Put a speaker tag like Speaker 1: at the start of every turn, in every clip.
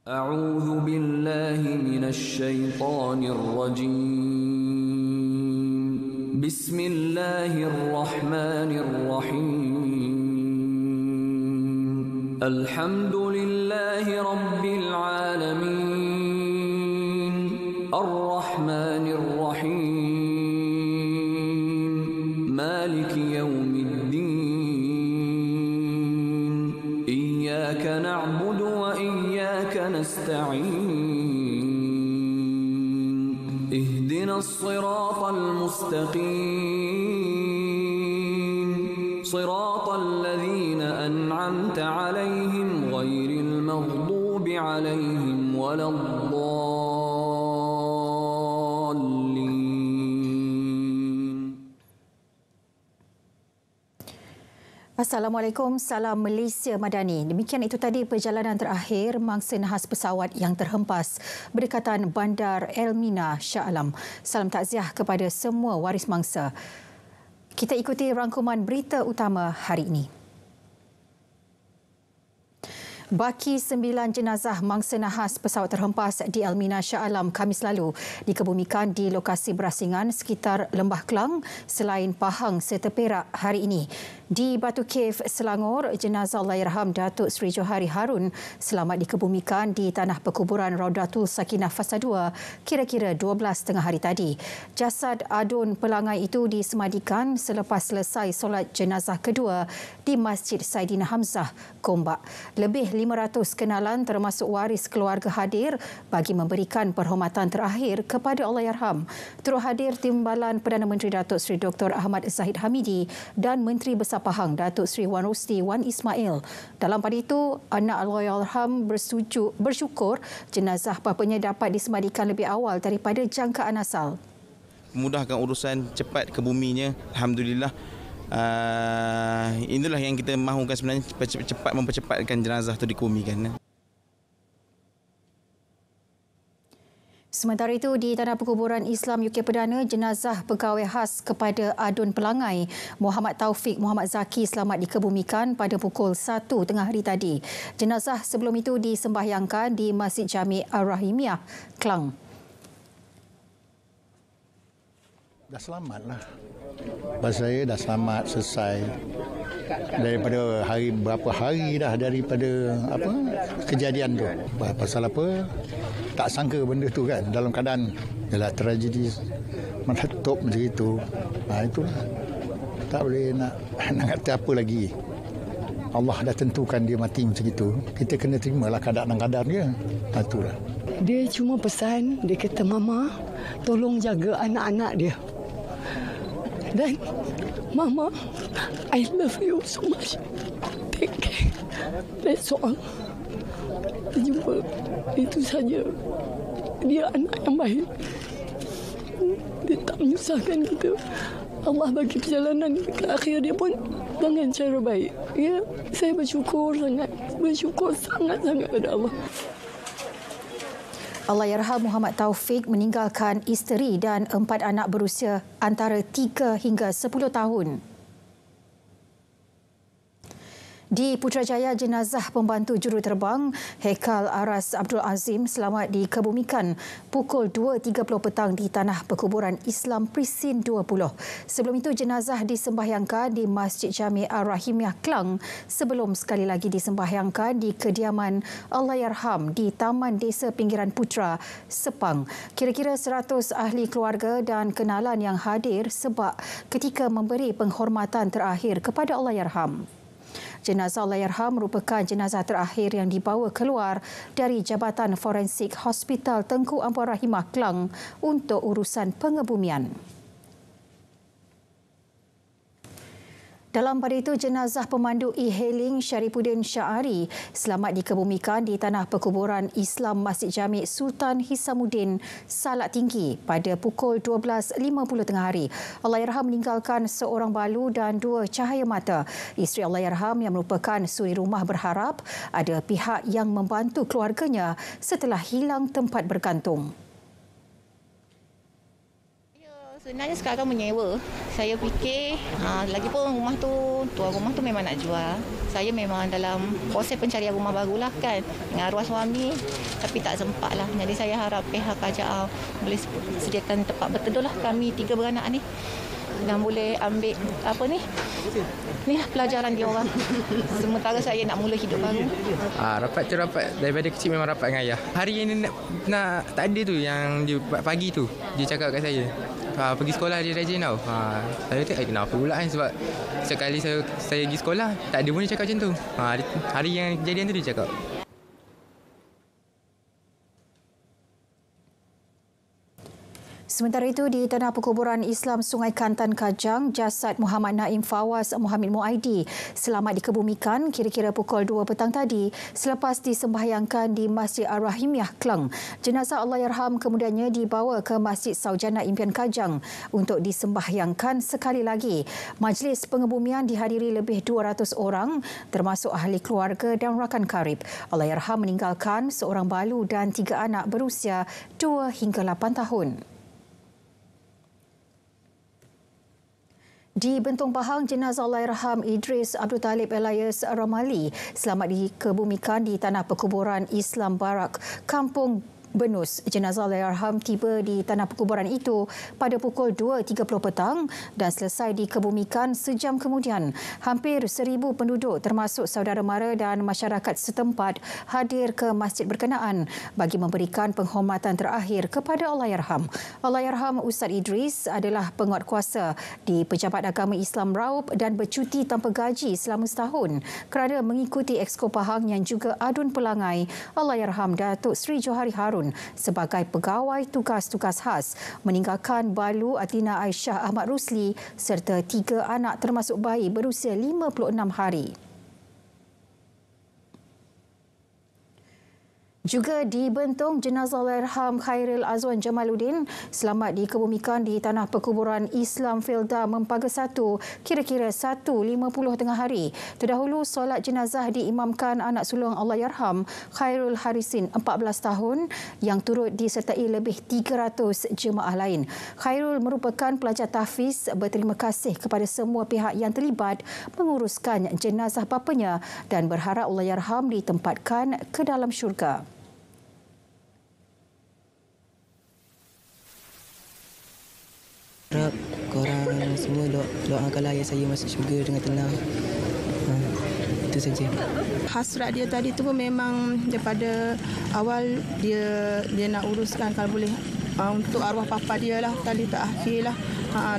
Speaker 1: أعوذ بالله من الشيطان الرجيم بسم الله الرحمن الرحيم الحمد لله رب العالمين الرحمن الرحيم مالك يوم الدين إياك نعبد وإياك نستعين اهدنا الصراط المستقيم صراط الذين أنعمت عليهم غير المغضوب عليهم ولا الضالين.
Speaker 2: Assalamualaikum, salam Malaysia Madani. Demikian itu tadi perjalanan terakhir mangsa nahas pesawat yang terhempas berdekatan Bandar Elmina Shah Alam. Salam takziah kepada semua waris mangsa. Kita ikuti rangkuman berita utama hari ini. Baki 9 jenazah mangsa nahas pesawat terhempas di Elmina Shah Alam Khamis lalu dikebumikan di lokasi berasingan sekitar Lembah Kelang selain Pahang serta Perak hari ini. Di Batu Cave, Selangor, jenazah Allahyarham Datuk Seri Johari Harun selamat dikebumikan di tanah perkuburan Raudatul Sakinah Fasa 2 kira-kira 12.30 hari tadi. Jasad adun pelangai itu disemadikan selepas selesai solat jenazah kedua di Masjid Saidina Hamzah, Gombak. Lebih 500 kenalan termasuk waris keluarga hadir bagi memberikan perhormatan terakhir kepada Allahyarham. Turut hadir Timbalan Perdana Menteri Datuk Seri Dr. Ahmad Zahid Hamidi dan Menteri Besar Pahang Datuk Seri Wan Rusdi Wan Ismail. Dalam pada itu, anak Allahyarham bersyukur jenazah bapanya dapat disemadikan lebih awal daripada jangkaan asal.
Speaker 3: Memudahkan urusan cepat ke buminya, alhamdulillah. Inilah yang kita mahukan sebenarnya, cepat mempercepatkan jenazah itu dikebumikan.
Speaker 2: Sementara itu, di Tanah Perkuburan Islam UK Perdana, jenazah pegawai khas kepada adun pelangai Muhammad Taufik Muhammad Zaki selamat dikebumikan pada pukul 1 tengah hari tadi. Jenazah sebelum itu disembahyangkan di Masjid Jami' Ar-Rahimiyah, Klang.
Speaker 4: Dah selamatlah. Bas saya dah selamat, selesai. Daripada berapa hari dah daripada kejadian tu. Pasal apa? Tak sangka benda tu kan, dalam keadaan ialah tragedi meletup macam itu. Itulah. Tak boleh nak kata apa lagi. Allah dah tentukan dia mati macam itu. Kita kena terimalah keadaan dan dia. Itulah.
Speaker 5: Dia cuma pesan, dia kata, "Mama, tolong jaga anak-anak dia." Dan, "Mama, I love you so much. Take care." That's all. Jumpa. Itu saja. Dia anak yang baik. Dia tak menyusahkan kita. Allah bagi perjalanan ke akhir dia pun dengan cara baik. Ya, saya bersyukur sangat pada Allah.
Speaker 2: Allahyarham Muhammad Taufik meninggalkan isteri dan 4 anak berusia antara 3 hingga 10 tahun. Di Putrajaya, jenazah pembantu juruterbang Hekal Aras Abdul Azim selamat dikebumikan pukul 2.30 petang di Tanah Perkuburan Islam Prisin 20. Sebelum itu, jenazah disembahyangkan di Masjid Jami' Ar-Rahimiyah Klang sebelum sekali lagi disembahyangkan di kediaman Allahyarham di Taman Desa Pinggiran Putra, Sepang. Kira-kira 100 ahli keluarga dan kenalan yang hadir sebab ketika memberi penghormatan terakhir kepada Allahyarham. Jenazah Allahyarham merupakan jenazah terakhir yang dibawa keluar dari Jabatan Forensik Hospital Tengku Ampuan Rahimah Klang untuk urusan pengebumian. Dalam pada itu, jenazah pemandu e-hailing Syarifuddin Syahari selamat dikebumikan di Tanah Perkuburan Islam Masjid Jami' Sultan Hisamuddin, Salak Tinggi pada pukul 12.50 tengah hari. Allahyarham meninggalkan seorang balu dan 2 cahaya mata. Isteri Allahyarham yang merupakan suri rumah berharap ada pihak yang membantu keluarganya setelah hilang tempat bergantung.
Speaker 6: Sebenarnya sekarang menyewa. Saya fikir lagipun tuan rumah tu memang nak jual. Saya memang dalam proses pencarian rumah barulah kan dengan arwah suami, tapi tak sempat lah. Jadi saya harap pihak kerajaan boleh sediakan tempat berteduh lah kami 3 beranak ni, dan boleh ambil ni lah pelajaran dia orang. Sementara saya nak mula hidup baru.
Speaker 7: Rapat tu rapat daripada kecil, memang rapat dengan ayah. Hari ini nak tak ada tu yang dia pagi tu dia cakap kat saya, pergi sekolah dia rajin tau. Saya tu kenapa pula kan, sebab sekali saya pergi sekolah tak ada pun dia cakap macam tu. Hari yang kejadian tu dia cakap.
Speaker 2: Sementara itu, di Tanah Perkuburan Islam Sungai Kantan Kajang, jasad Muhammad Naim Fawaz Muhammad Muaidi selamat dikebumikan kira-kira pukul 2 petang tadi selepas disembahyangkan di Masjid Ar-Rahimiyah Klang. Jenazah Allahyarham kemudiannya dibawa ke Masjid Saujana Impian Kajang untuk disembahyangkan sekali lagi. Majlis pengebumian dihadiri lebih 200 orang termasuk ahli keluarga dan rakan karib. Allahyarham meninggalkan seorang balu dan 3 anak berusia 2 hingga 8 tahun. Di Bentong Pahang, jenazah Allahyarham Idris Abdul Talib Elias Ramali selamat dikebumikan di Tanah Perkuburan Islam Barak, Kampung Benus. Jenazah Allahyarham tiba di tanah perkuburan itu pada pukul 2.30 petang dan selesai dikebumikan sejam kemudian. Hampir 1,000 penduduk termasuk saudara mara dan masyarakat setempat hadir ke masjid berkenaan bagi memberikan penghormatan terakhir kepada Allahyarham. Allahyarham Ustaz Idris adalah penguatkuasa di Pejabat Agama Islam Raub dan bercuti tanpa gaji selama setahun kerana mengikuti Exco Pahang yang juga adun pelangai Allahyarham Datuk Seri Johari Harun sebagai pegawai tugas-tugas khas, meninggalkan balu Atina Aisyah Ahmad Rusli serta 3 anak termasuk bayi berusia 56 hari. Juga di Bentong, jenazah Allahyarham Khairil Azwan Jamaluddin selamat dikebumikan di Tanah Perkuburan Islam Felda Mempaga 1 kira-kira 1.50 tengah hari. Terdahulu solat jenazah diimamkan anak sulung Allahyarham Khairul Harisin 14 tahun yang turut disertai lebih 300 jemaah lain. Khairul merupakan pelajar tahfiz berterima kasih kepada semua pihak yang terlibat menguruskan jenazah bapanya dan berharap Allahyarham ditempatkan ke dalam syurga.
Speaker 8: Harap korang semua doakanlah ayah saya masuk syurga dengan tenang. Itu saja.
Speaker 9: Hasrat dia tadi tu pun memang daripada awal dia nak uruskan kalau boleh untuk arwah papa dia lah, tali tak akhir lah.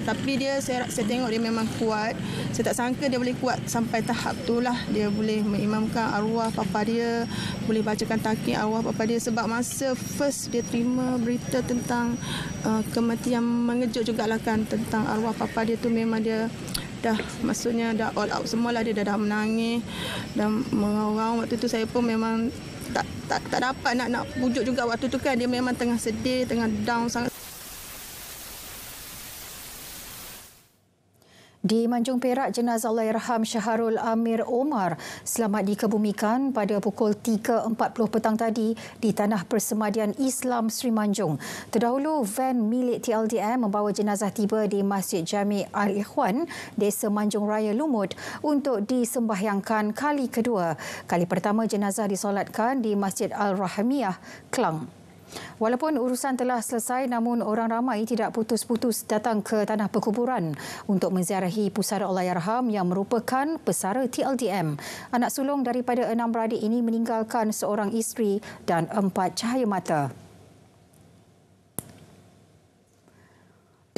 Speaker 9: Tapi saya tengok dia memang kuat. Saya tak sangka dia boleh kuat sampai tahap tu lah. Dia boleh mengimamkan arwah papa dia, boleh bacakan taqiq arwah papa dia. Sebab masa first dia terima berita tentang kematian, mengejut jugalah kan tentang arwah papa dia tu, memang dia dah maksudnya dah all out semualah. Dia dah menangis dan mengaung-aung. Waktu tu saya pun memang tak dapat nak pujuk juga waktu tu kan. Dia memang tengah sedih, tengah down sangat.
Speaker 2: Di Manjung Perak, jenazah Allahyarham Syaharul Amir Omar selamat dikebumikan pada pukul 3.40 petang tadi di Tanah Persemadian Islam Sri Manjung. Terdahulu, van milik TLDM membawa jenazah tiba di Masjid Jami' Al-Ikhwan, Desa Manjung Raya Lumut untuk disembahyangkan kali kedua. Kali pertama jenazah disolatkan di Masjid Al-Rahimiyah Klang. Walaupun urusan telah selesai, namun orang ramai tidak putus-putus datang ke Tanah Perkuburan untuk menziarahi pusara Allahyarham yang merupakan pesara TLDM. Anak sulung daripada 6 beradik ini meninggalkan seorang isteri dan 4 cahaya mata.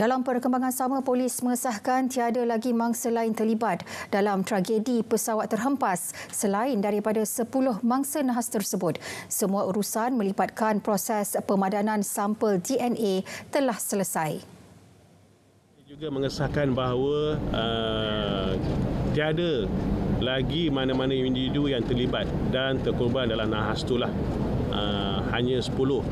Speaker 2: Dalam perkembangan sama, polis mengesahkan tiada lagi mangsa lain terlibat dalam tragedi pesawat terhempas selain daripada 10 mangsa nahas tersebut. Semua urusan melibatkan proses pemadanan sampel DNA telah selesai.
Speaker 10: Juga mengesahkan bahawa tiada lagi mana-mana individu yang terlibat dan terkorban dalam nahas itulah. Hanya 10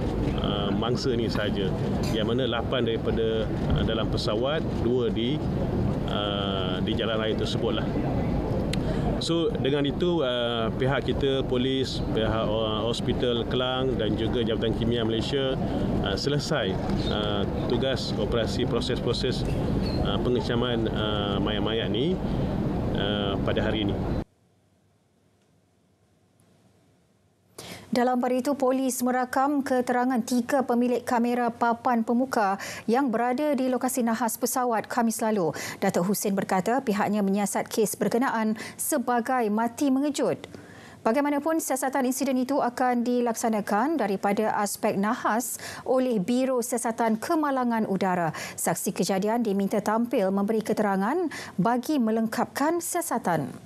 Speaker 10: mangsa ni saja, yang mana 8 daripada dalam pesawat, 2 di jalan raya tersebutlah. So dengan itu pihak kita, polis, pihak hospital Kelang dan juga Jabatan Kimia Malaysia selesai tugas operasi proses-proses pengecaman mayat-mayat ni pada hari ini.
Speaker 2: Dalam pada itu, polis merakam keterangan 3 pemilik kamera papan pemuka yang berada di lokasi nahas pesawat Khamis lalu. Datuk Hussein berkata pihaknya menyiasat kes berkenaan sebagai mati mengejut. Bagaimanapun, siasatan insiden itu akan dilaksanakan daripada aspek nahas oleh Biro Siasatan Kemalangan Udara. Saksi kejadian diminta tampil memberi keterangan bagi melengkapkan siasatan.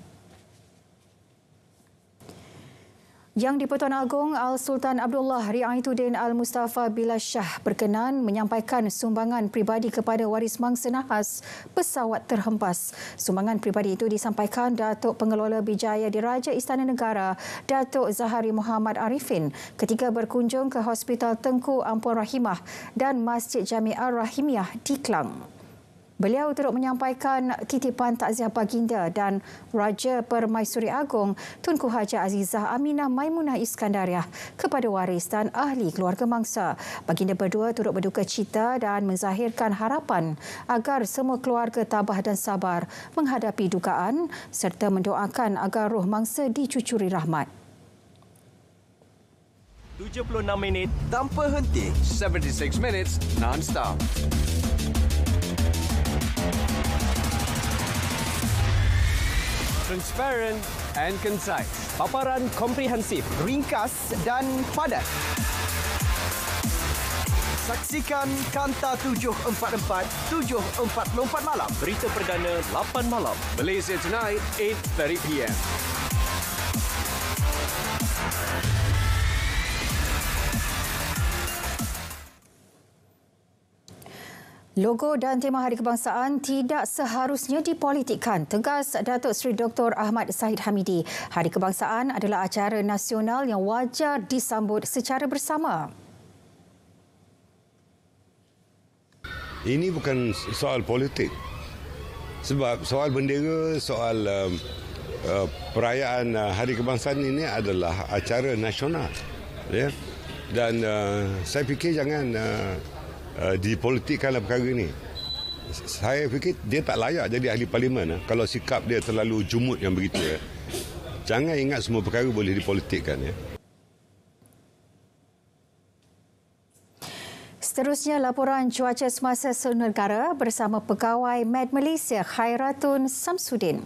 Speaker 2: Yang di-Pertuan Agong Al-Sultan Abdullah Ri'aituddin Al-Mustafa Bilal Shah berkenan menyampaikan sumbangan peribadi kepada waris mangsa nahas pesawat terhempas. Sumbangan peribadi itu disampaikan Datuk Pengelola Bijaya Diraja Istana Negara, Datuk Zahari Muhammad Arifin ketika berkunjung ke Hospital Tengku Ampuan Rahimah dan Masjid Jami'ah Rahimiyah di Klang. Beliau turut menyampaikan titipan takziah baginda dan Raja Permaisuri Agong Tunku Haja Azizah Aminah Maimunah Iskandariah kepada waris dan ahli keluarga mangsa. Baginda berdua turut berduka cita dan menzahirkan harapan agar semua keluarga tabah dan sabar menghadapi dugaan serta mendoakan agar roh mangsa dicucuri rahmat.
Speaker 11: 76 minit tanpa henti, 76 minutes non-stop. Transparent and concise. Paparan komprehensif, ringkas dan padat. Saksikan Kanta 744, 7.44 malam. Berita perdana 8 malam. Malaysia Tonight, 8:30 PM.
Speaker 2: Logo dan tema Hari Kebangsaan tidak seharusnya dipolitikkan, tegas Datuk Seri Dr. Ahmad Zahid Hamidi. Hari Kebangsaan adalah acara nasional yang wajar disambut secara bersama.
Speaker 12: Ini bukan soal politik. Sebab soal bendera, soal perayaan Hari Kebangsaan ini adalah acara nasional. Ya? Dan saya fikir jangan dipolitikkanlah perkara ini. Saya fikir dia tak layak jadi ahli parlimen kalau sikap dia terlalu jumut yang begitu. Jangan ingat semua perkara boleh dipolitikkan.
Speaker 2: Seterusnya, laporan cuaca semasa seluruh negara bersama Pegawai Med Malaysia Khairatun Samsudin.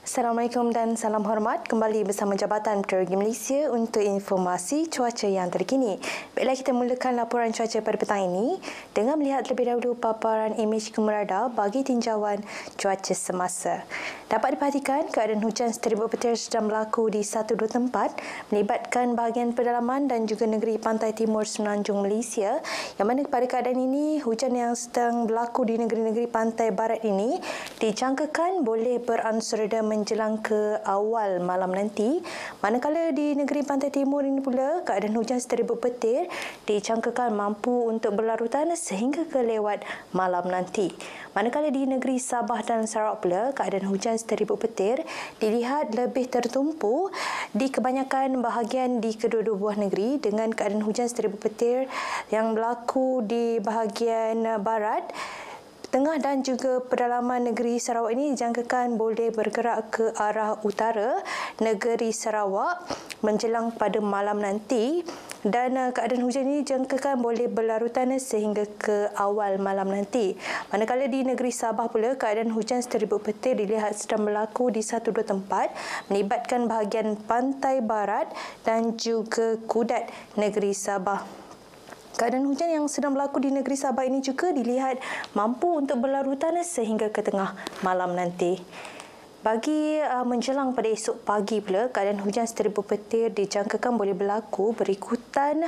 Speaker 13: Assalamualaikum dan salam hormat. Kembali bersama Jabatan Meteorologi Malaysia untuk informasi cuaca yang terkini. Baiklah, kita mulakan laporan cuaca pada petang ini dengan melihat terlebih dahulu paparan imej Kumul Radar bagi tinjauan cuaca semasa. Dapat diperhatikan keadaan hujan seteribut petir sedang berlaku di 1-2 tempat melibatkan bahagian pedalaman dan juga negeri pantai timur semenanjung Malaysia, yang mana pada keadaan ini hujan yang sedang berlaku di negeri-negeri pantai barat ini dijangkakan boleh beransur reda menjelang ke awal malam nanti. Manakala di negeri pantai timur ini pula keadaan hujan seteribut petir dijangkakan mampu untuk berlarutan sehingga ke lewat malam nanti. Manakala di negeri Sabah dan Sarawak pula keadaan hujan seteribut petir dilihat lebih tertumpu di kebanyakan bahagian di kedua-dua buah negeri, dengan keadaan hujan seteribut petir yang berlaku di bahagian barat, tengah dan juga pedalaman negeri Sarawak ini dijangkakan boleh bergerak ke arah utara negeri Sarawak menjelang pada malam nanti, dan keadaan hujan ini dijangkakan boleh berlarutan sehingga ke awal malam nanti. Manakala di negeri Sabah pula keadaan hujan seteribut petir dilihat sedang berlaku di 1-2 tempat melibatkan bahagian pantai barat dan juga Kudat negeri Sabah. Keadaan hujan yang sedang berlaku di negeri Sabah ini juga dilihat mampu untuk berlarutan sehingga ke tengah malam nanti. Bagi menjelang pada esok pagi pula, keadaan hujan seteribut petir dijangkakan boleh berlaku berikutan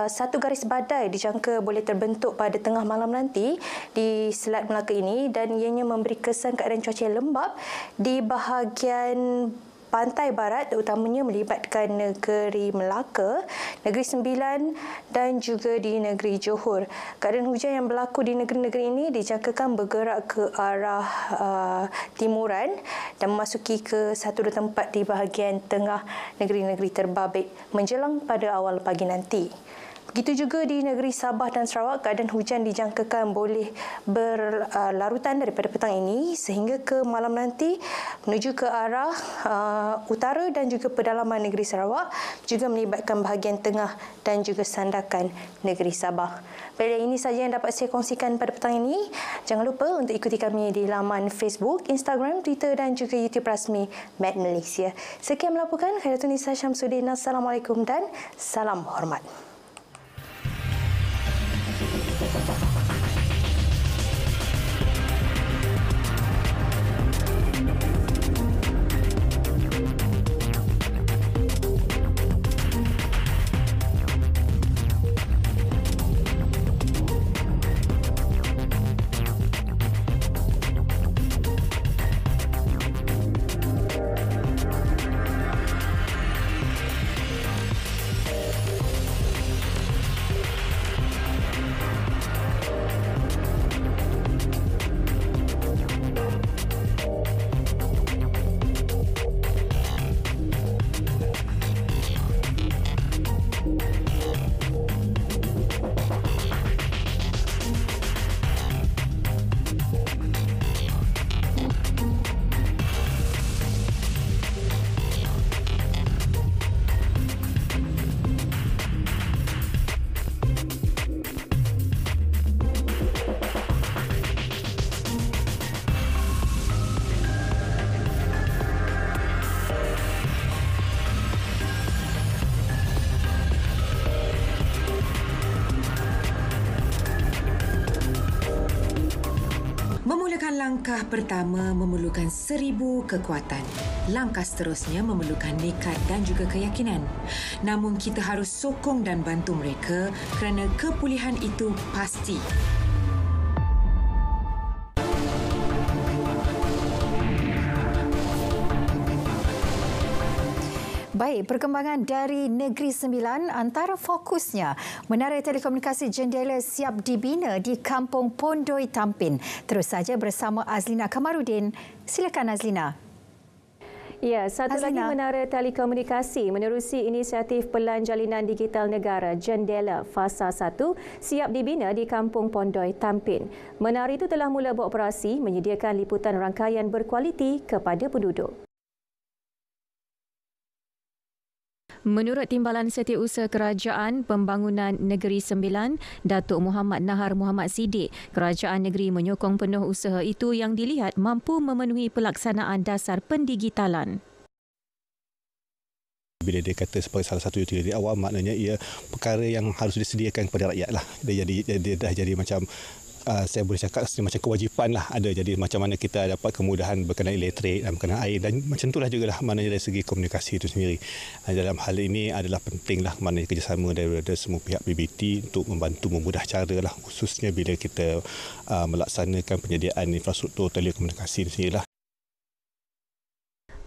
Speaker 13: satu garis badai dijangka boleh terbentuk pada tengah malam nanti di Selat Melaka ini, dan ianya memberi kesan keadaan cuaca yang lembap di bahagian pantai barat terutamanya melibatkan negeri Melaka, Negeri Sembilan dan juga di negeri Johor. Keadaan hujan yang berlaku di negeri-negeri ini dijangkakan bergerak ke arah timuran dan memasuki ke satu dua tempat di bahagian tengah negeri-negeri terbabit menjelang pada awal pagi nanti. Begitu juga di negeri Sabah dan Sarawak, keadaan hujan dijangkakan boleh berlarutan daripada petang ini sehingga ke malam nanti menuju ke arah utara dan juga pedalaman negeri Sarawak, juga melibatkan bahagian tengah dan juga sandakan negeri Sabah. Baiklah, ini sahaja yang dapat saya kongsikan pada petang ini. Jangan lupa untuk ikuti kami di laman Facebook, Instagram, Twitter dan juga YouTube rasmi Met Malaysia. Sekian melaporkan, Khairatun-Nisa Syamsuddin. Assalamualaikum dan salam hormat.
Speaker 14: Langkah pertama memerlukan 1000 kekuatan. Langkah seterusnya memerlukan nekat dan juga keyakinan. Namun kita harus sokong dan bantu mereka kerana kepulihan itu pasti.
Speaker 2: Baik, perkembangan dari Negeri Sembilan, antara fokusnya Menara Telekomunikasi Jendela siap dibina di Kampung Pondoi Tampin. Terus saja bersama Azlina Kamarudin. Silakan Azlina.
Speaker 15: Ya, satu lagi Menara Telekomunikasi menerusi inisiatif Pelan Jalinan Digital Negara Jendela Fasa 1 siap dibina di Kampung Pondoi Tampin. Menara itu telah mula beroperasi menyediakan liputan rangkaian berkualiti kepada penduduk. Menurut Timbalan Setiausaha Kerajaan Pembangunan Negeri Sembilan, Datuk Muhammad Nahar Muhammad Siddiq, kerajaan negeri menyokong penuh usaha itu yang dilihat mampu memenuhi pelaksanaan dasar pendigitalan.
Speaker 16: Bila dia kata sebagai salah satu utility awam, maknanya ia perkara yang harus disediakan kepada rakyat lah. Dia dah jadi macam saya boleh cakap macam kewajipan lah ada. Jadi macam mana kita dapat kemudahan berkenaan elektrik dan berkenaan air, dan macam itulah juga lah maknanya dari segi komunikasi itu sendiri. Dalam hal ini adalah penting lah maknanya kerjasama daripada semua pihak PBT untuk membantu memudah cara lah, khususnya bila kita melaksanakan penyediaan infrastruktur telekomunikasi itu sendiri lah.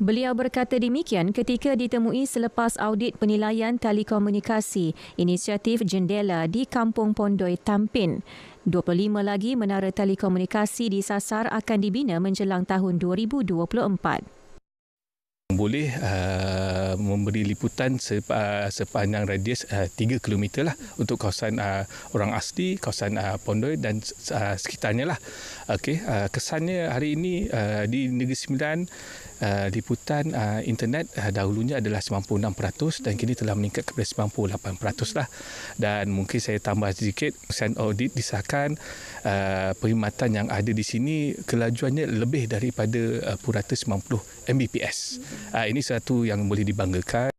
Speaker 15: Beliau berkata demikian ketika ditemui selepas audit penilaian telekomunikasi inisiatif Jendela di Kampung Pondoi Tampin. 25 lagi menara telekomunikasi disasar akan dibina menjelang tahun 2024.
Speaker 17: Boleh memberi liputan sepanjang radius 3 km lah untuk kawasan orang asli, kawasan Pondoi dan sekitarnya lah. Okey, kesannya hari ini di Negeri Sembilan liputan internet dahulunya adalah 96% dan kini telah meningkat kepada 98% lah. Dan mungkin saya tambah sedikit, kesan audit disahkan perkhidmatan yang ada di sini kelajuannya lebih daripada purata 90 Mbps. Ini satu yang boleh dibanggakan.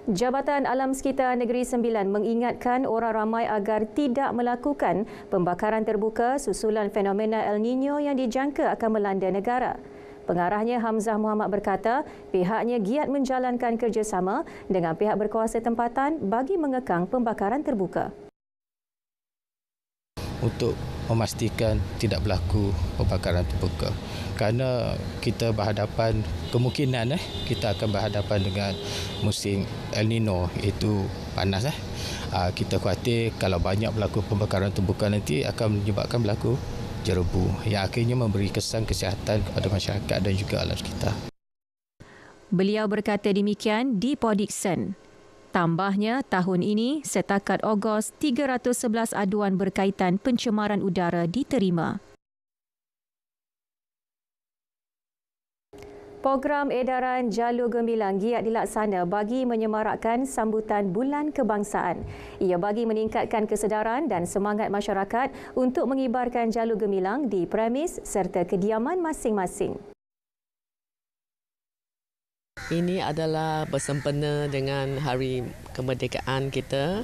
Speaker 15: Jabatan Alam Sekitar Negeri Sembilan mengingatkan orang ramai agar tidak melakukan pembakaran terbuka susulan fenomena El Nino yang dijangka akan melanda negara. Pengarahnya Hamzah Muhammad berkata pihaknya giat menjalankan kerjasama dengan pihak berkuasa tempatan bagi mengekang pembakaran terbuka.
Speaker 18: Untuk memastikan tidak berlaku pembakaran terbuka. Kerana kita berhadapan, kemungkinan kita akan berhadapan dengan musim El Nino, iaitu panas. Kita khawatir kalau banyak berlaku pembakaran terbuka nanti akan menyebabkan berlaku jerebu yang akhirnya memberi kesan kesihatan kepada masyarakat dan juga alam sekitar.
Speaker 15: Beliau berkata demikian di Port Dickson. Tambahnya, tahun ini setakat Ogos 311 aduan berkaitan pencemaran udara diterima. Program edaran Jalur Gemilang giat dilaksana bagi menyemarakkan sambutan Bulan Kebangsaan. Ia bagi meningkatkan kesedaran dan semangat masyarakat untuk mengibarkan jalur gemilang di premis serta kediaman masing-masing.
Speaker 19: Ini adalah bersempena dengan Hari Kemerdekaan kita.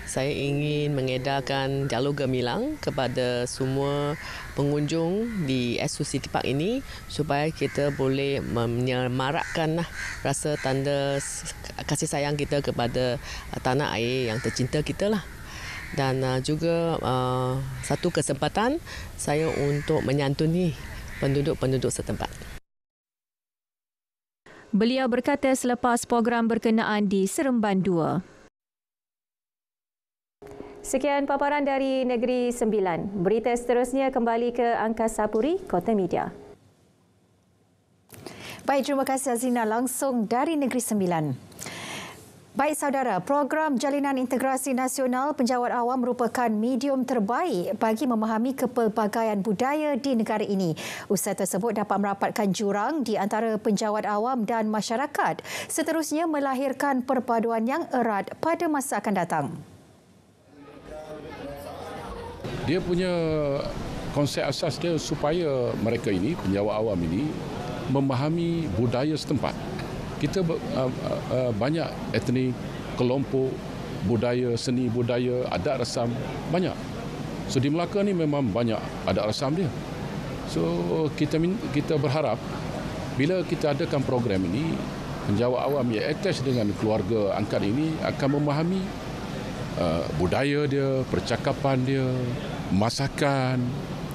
Speaker 19: Saya ingin mengedarkan jalur gemilang kepada semua pengunjung di SU City Park ini supaya kita boleh menyemarakkan rasa tanda kasih sayang kita kepada tanah air yang tercinta kita lah. Dan juga satu kesempatan saya untuk menyantuni penduduk-penduduk setempat.
Speaker 15: Beliau berkata selepas program berkenaan di Seremban 2. Sekian paparan dari Negeri Sembilan. Berita seterusnya kembali ke Angkasa Puri, Kota Media.
Speaker 2: Baik, terima kasih Azina langsung dari Negeri Sembilan. Baik saudara, program Jalinan Integrasi Nasional Penjawat Awam merupakan medium terbaik bagi memahami kepelbagaian budaya di negara ini. Usaha tersebut dapat merapatkan jurang di antara penjawat awam dan masyarakat, seterusnya melahirkan perpaduan yang erat pada masa akan datang.
Speaker 20: Dia punya konsep asas dia supaya mereka ini, penjawat awam ini, memahami budaya setempat. Kita banyak etnik, kelompok, budaya, seni budaya, adat rasam, banyak. So di Melaka ni memang banyak adat rasam dia. So kita berharap bila kita adakan program ini, penjawat awam yang attach dengan keluarga angkat ini akan memahami budaya dia, percakapan dia, masakan.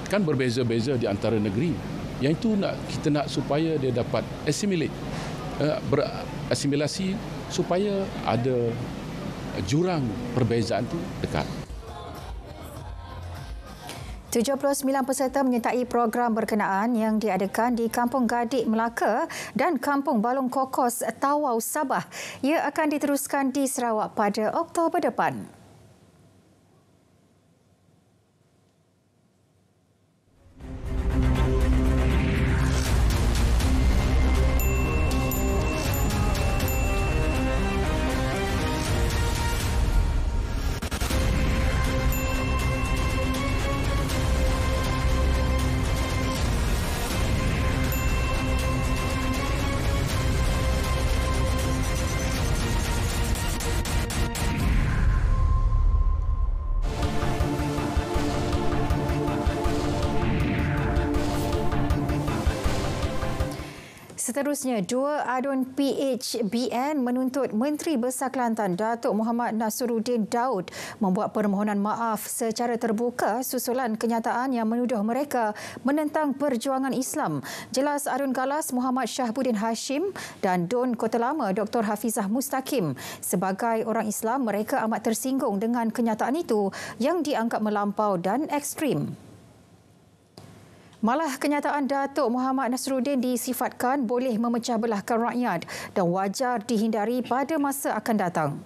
Speaker 20: Kan berbeza-beza di antara negeri. Yang itu kita nak supaya dia dapat berasimilasi supaya ada jurang perbezaan itu dekat.
Speaker 2: 79 peserta menyertai program berkenaan yang diadakan di Kampung Gadik Melaka dan Kampung Balong Kokos Tawau Sabah. Ia akan diteruskan di Sarawak pada Oktober depan. Seterusnya, dua adun PHBN menuntut Menteri Besar Kelantan Datuk Muhammad Nasruddin Daud membuat permohonan maaf secara terbuka susulan kenyataan yang menuduh mereka menentang perjuangan Islam. Jelas adun Galas Muhammad Syahbuddin Hashim dan Dun Kota Lama Dr. Hafizah Mustaqim. Sebagai orang Islam, mereka amat tersinggung dengan kenyataan itu yang dianggap melampau dan ekstrim. Malah kenyataan Datuk Muhammad Nasruddin disifatkan boleh memecah belahkan rakyat dan wajar dihindari pada masa akan datang.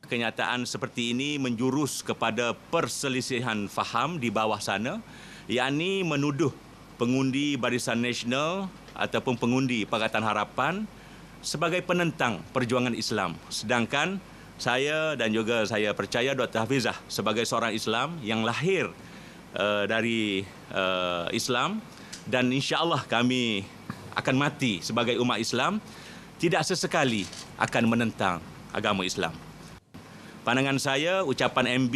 Speaker 21: Kenyataan seperti ini menjurus kepada perselisihan faham di bawah sana, yakni menuduh pengundi Barisan Nasional ataupun pengundi Pakatan Harapan sebagai penentang perjuangan Islam. Sedangkan saya dan juga saya percaya Dr. Hafizah sebagai seorang Islam yang lahir dari Islam dan insya-Allah kami akan mati sebagai umat Islam, tidak sesekali akan menentang agama Islam. Pandangan saya, ucapan MB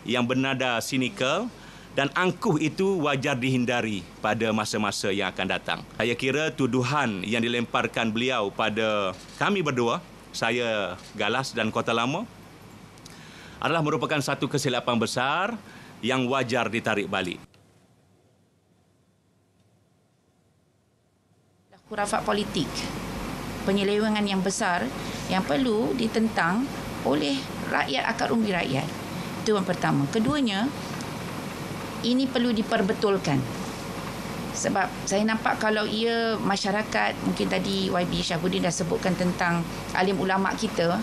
Speaker 21: yang bernada sinikal dan angkuh itu wajar dihindari pada masa-masa yang akan datang. Saya kira tuduhan yang dilemparkan beliau pada kami berdua, saya Galas dan Kota Lama, adalah merupakan satu kesilapan besar yang wajar ditarik balik.
Speaker 1: Khurafat politik, penyelewengan yang besar yang perlu ditentang oleh rakyat, akar umbi rakyat. Itu yang pertama. Keduanya, ini perlu diperbetulkan. Sebab saya nampak kalau ia masyarakat, mungkin tadi YB Syafuddin dah sebutkan tentang alim ulama kita,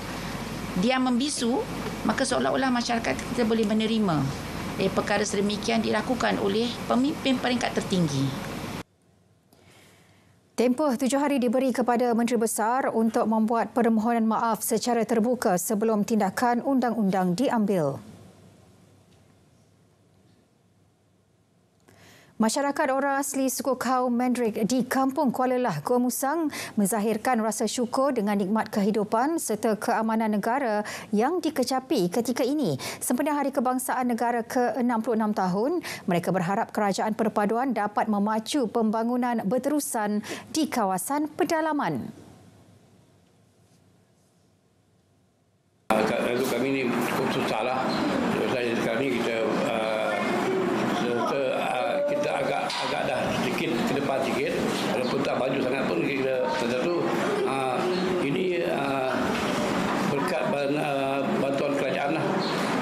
Speaker 1: dia membisu, maka seolah-olah masyarakat kita boleh menerima perkara sedemikian dilakukan oleh pemimpin peringkat tertinggi.
Speaker 2: Tempoh 7 hari diberi kepada Menteri Besar untuk membuat permohonan maaf secara terbuka sebelum tindakan undang-undang diambil. Masyarakat orang asli suku kaum Mandrik di Kampung Kuala Lah, Gua Musang menzahirkan rasa syukur dengan nikmat kehidupan serta keamanan negara yang dikecapi ketika ini. Sempena Hari Kebangsaan Negara ke-66 tahun, mereka berharap kerajaan perpaduan dapat memacu pembangunan berterusan di kawasan pedalaman.
Speaker 22: Untuk kami ini cukup susah lah. Sekarang ni kita agak dah sedikit ke depan sikit, walaupun tak baju sangat pun kita tentu ini berkat bantuan kerajaan lah.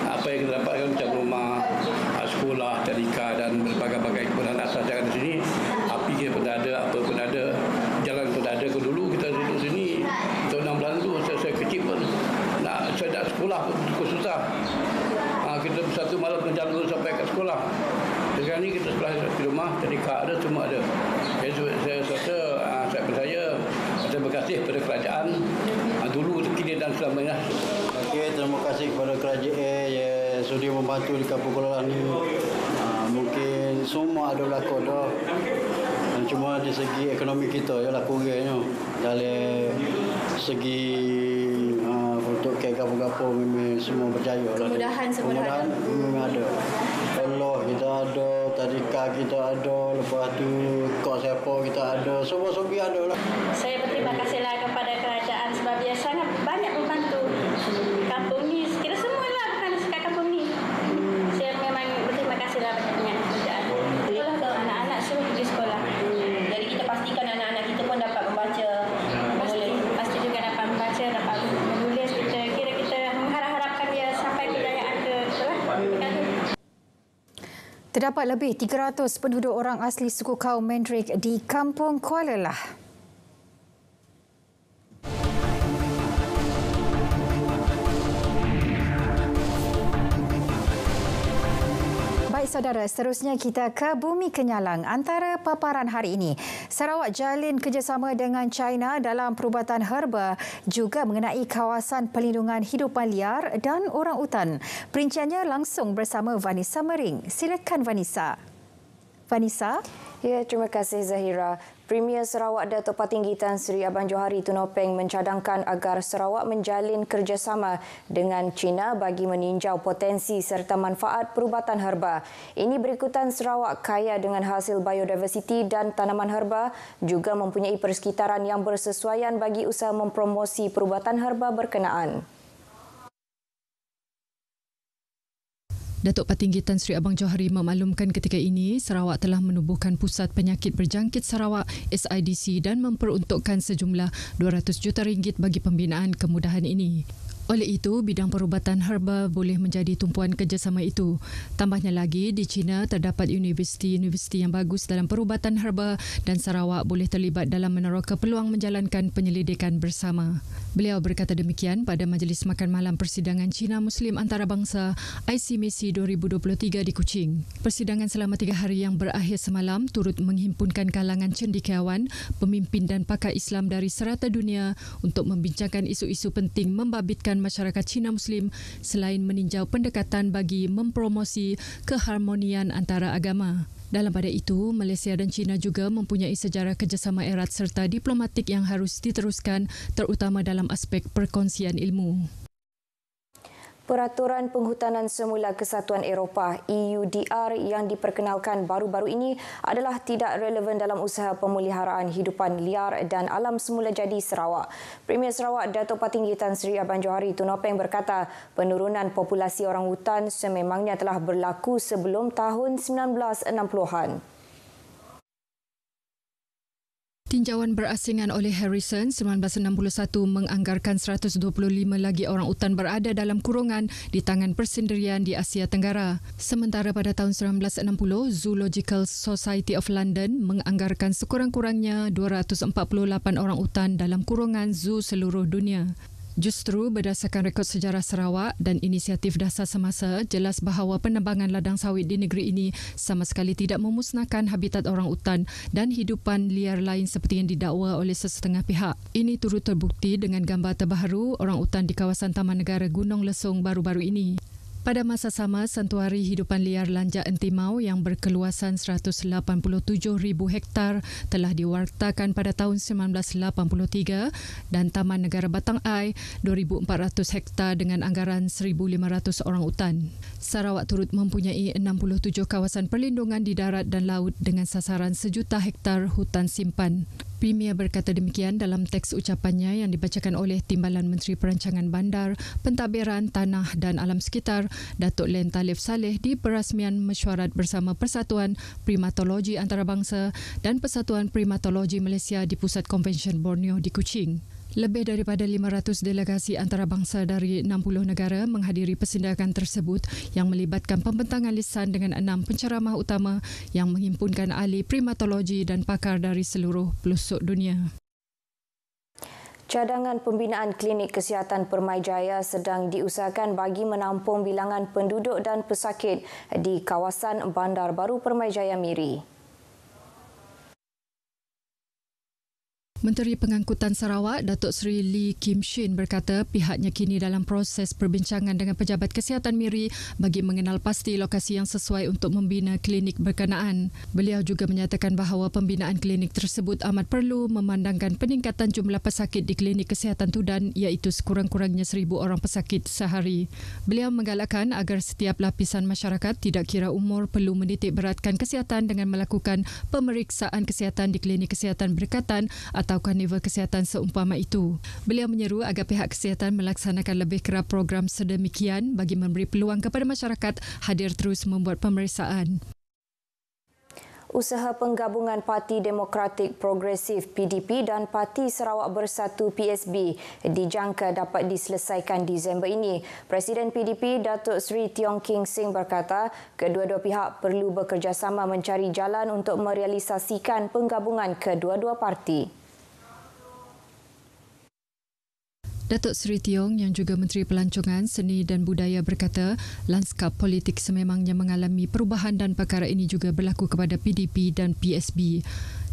Speaker 22: Apa yang kita dapatkan macam rumah, sekolah, tadika dan berbagai-bagai kebutuhan asas yang di sini. Api kita pun ada, apa pun ada, jalan pun ada. Dulu kita duduk sini tahun 16 dulu saya kecil pun saya nak sekolah pun cukup susah. Kita satu malam kena jalan sampai ke sekolah. Sekarang ni kita sekolah di rumah, tadika ada, semua ada. Saya rasa, saya terima kasih kepada kerajaan dulu, kini dan selamanya.
Speaker 23: Okey, terima kasih kepada kerajaan yang sudi membantu di Kampung Kuala Lah ni. Mungkin semua ada berlaku dah. Cuma di segi ekonomi kita je lah kurangnya. Dalam segi untuk kampung-kampung memang semua berjaya lah. Kemudahan memang ada. Allah kita ada, tadika kita ada, lepas tu kos sepo kita ada, semua sobi ada lah.
Speaker 24: Saya berterima kasihlah kepada kerajaan sebab dia sangat banyak membantu kampung ni. Kira semualah, bukan sekat kampung ni. Saya memang berterima kasihlah banyak kerajaan. Itulah kalau anak-anak suruh pergi sekolah. Jadi kita pastikan anak-anak kita pun dapat membaca, menulis. Pasti juga dapat membaca, dapat menulis. Kita mengharap-harapkan dia sampai kejayaan ke sekolah.
Speaker 2: Terdapat lebih 300 penduduk orang asli suku kaum Mandrik di Kampung Kuala Lah. Baik saudara, seterusnya kita ke Bumi Kenyalang. Antara paparan hari ini, Sarawak jalin kerjasama dengan China dalam perubatan herba, juga mengenai kawasan pelindungan hidupan liar dan orang utan. Perinciannya langsung bersama Vanessa Mering. Silakan Vanessa. Vanessa?
Speaker 25: Ya, terima kasih Zahira. Premier Sarawak Datuk Patinggi Tan Sri Abang Johari Tunopeng mencadangkan agar Sarawak menjalin kerjasama dengan China bagi meninjau potensi serta manfaat perubatan herba. Ini berikutan Sarawak kaya dengan hasil biodiversiti dan tanaman herba, juga mempunyai persekitaran yang bersesuaian bagi usaha mempromosi perubatan herba berkenaan.
Speaker 26: Datuk Patinggi Tan Sri Abang Johari memaklumkan ketika ini Sarawak telah menubuhkan Pusat Penyakit Berjangkit Sarawak SIDC dan memperuntukkan sejumlah RM200 juta bagi pembinaan kemudahan ini. Oleh itu, bidang perubatan herba boleh menjadi tumpuan kerjasama itu. Tambahnya lagi, di China terdapat universiti-universiti yang bagus dalam perubatan herba dan Sarawak boleh terlibat dalam meneroka peluang menjalankan penyelidikan bersama. Beliau berkata demikian pada Majlis Makan Malam Persidangan Cina Muslim Antarabangsa ICMC 2023 di Kuching. Persidangan selama 3 hari yang berakhir semalam turut menghimpunkan kalangan cendekiawan, pemimpin dan pakar Islam dari serata dunia untuk membincangkan isu-isu penting membabitkan masyarakat Cina Muslim selain meninjau pendekatan bagi mempromosi keharmonian antara agama. Dalam pada itu, Malaysia dan China juga mempunyai sejarah kerjasama erat serta diplomatik yang harus diteruskan terutama dalam aspek perkongsian ilmu.
Speaker 25: Peraturan Penghutanan Semula Kesatuan Eropah EUDR yang diperkenalkan baru-baru ini adalah tidak relevan dalam usaha pemeliharaan hidupan liar dan alam semula jadi Sarawak. Premier Sarawak Datuk Patinggi Tan Sri Abang Johari Tunopeng berkata penurunan populasi orang hutan sememangnya telah berlaku sebelum tahun 1960-an.
Speaker 26: Tinjauan berasingan oleh Harrison 1961 menganggarkan 125 lagi orang utan berada dalam kurungan di tangan persendirian di Asia Tenggara. Sementara pada tahun 1960, Zoological Society of London menganggarkan sekurang-kurangnya 248 orang utan dalam kurungan zoo seluruh dunia. Justru berdasarkan rekod sejarah Sarawak dan inisiatif dasar semasa, jelas bahawa penebangan ladang sawit di negeri ini sama sekali tidak memusnahkan habitat orang utan dan hidupan liar lain seperti yang didakwa oleh sesetengah pihak. Ini turut terbukti dengan gambar terbaru orang utan di kawasan Taman Negara Gunung Lesung baru-baru ini. Pada masa sama, Santuari Hidupan Liar Lanjak Entimau yang berkeluasan 187,000 hektar telah diwartakan pada tahun 1983 dan Taman Negara Batang Ai 2,400 hektar dengan anggaran 1,500 orang utan. Sarawak turut mempunyai 67 kawasan perlindungan di darat dan laut dengan sasaran 1 juta hektar hutan simpan. Premier berkata demikian dalam teks ucapannya yang dibacakan oleh Timbalan Menteri Perancangan Bandar, Pentadbiran Tanah dan Alam Sekitar, Datuk Len Talif Saleh di perasmian mesyuarat bersama Persatuan Primatologi Antarabangsa dan Persatuan Primatologi Malaysia di Pusat Konvensyen Borneo di Kuching. Lebih daripada 500 delegasi antarabangsa dari 60 negara menghadiri persidangan tersebut yang melibatkan pembentangan lisan dengan 6 penceramah utama yang menghimpunkan ahli primatologi dan pakar dari seluruh pelosok dunia.
Speaker 25: Cadangan pembinaan klinik kesihatan Permai Jaya sedang diusahakan bagi menampung bilangan penduduk dan pesakit di kawasan Bandar Baru Permai Jaya Miri.
Speaker 26: Menteri Pengangkutan Sarawak, Datuk Seri Lee Kim Shin berkata pihaknya kini dalam proses perbincangan dengan pejabat kesihatan Miri bagi mengenal pasti lokasi yang sesuai untuk membina klinik berkenaan. Beliau juga menyatakan bahawa pembinaan klinik tersebut amat perlu memandangkan peningkatan jumlah pesakit di klinik kesihatan Tudan iaitu sekurang-kurangnya 1,000 orang pesakit sehari. Beliau menggalakkan agar setiap lapisan masyarakat tidak kira umur perlu menitik beratkan kesihatan dengan melakukan pemeriksaan kesihatan di klinik kesihatan berdekatan atau karnival kesihatan seumpama itu. Beliau menyeru agar pihak kesihatan melaksanakan lebih kerap program sedemikian bagi memberi peluang kepada masyarakat hadir terus membuat pemeriksaan.
Speaker 25: Usaha penggabungan Parti Demokratik Progresif PDP dan Parti Sarawak Bersatu PSB dijangka dapat diselesaikan Disember ini. Presiden PDP Datuk Seri Tiong King Sing berkata kedua-dua pihak perlu bekerjasama mencari jalan untuk merealisasikan penggabungan kedua-dua parti.
Speaker 26: Datuk Seri Tiong yang juga Menteri Pelancongan, Seni dan Budaya berkata lanskap politik sememangnya mengalami perubahan dan perkara ini juga berlaku kepada PDP dan PSB.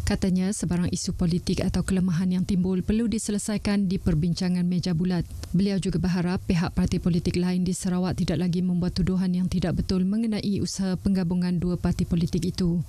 Speaker 26: Katanya sebarang isu politik atau kelemahan yang timbul perlu diselesaikan di perbincangan meja bulat. Beliau juga berharap pihak parti politik lain di Sarawak tidak lagi membuat tuduhan yang tidak betul mengenai usaha penggabungan dua parti politik itu.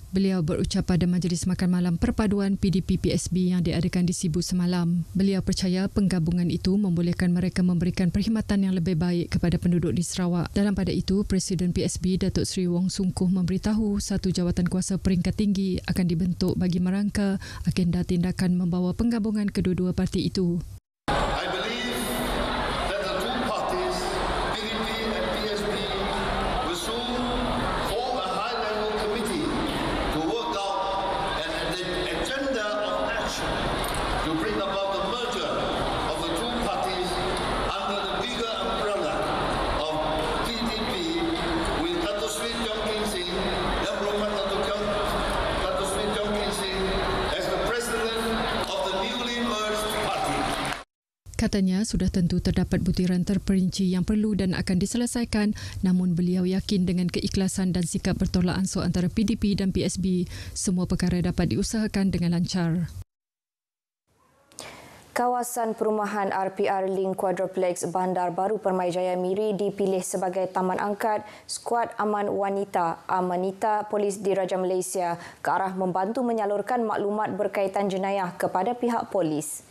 Speaker 26: Beliau berucap pada majlis makan malam perpaduan PDP-PSB yang diadakan di Sibu semalam. Beliau percaya penggabungan itu membolehkan mereka memberikan perkhidmatan yang lebih baik kepada penduduk di Sarawak. Dalam pada itu, Presiden PSB Datuk Seri Wong Sungkuh memberitahu satu jawatan kuasa peringkat tinggi akan dibentuk bagi merangka agenda tindakan membawa penggabungan kedua-dua parti itu.
Speaker 3: to bring about the merger of the two parties under the bigger umbrella of PDP with Datuk Seri Tiong King Sing, Yang Berhormat Datuk Seri Tiong King Sing as the president of the newly merged party.
Speaker 26: Katanya sudah tentu terdapat butiran terperinci yang perlu dan akan diselesaikan, namun beliau yakin dengan keikhlasan dan sikap bertolak ansur antara PDP dan PSB, semua perkara dapat diusahakan dengan lancar.
Speaker 25: Kawasan perumahan RPR Link Quadruplex Bandar Baru Permai Jaya Miri dipilih sebagai Taman Angkat Skuad Aman Wanita Amanita Polis Diraja Malaysia ke arah membantu menyalurkan maklumat berkaitan jenayah kepada pihak polis.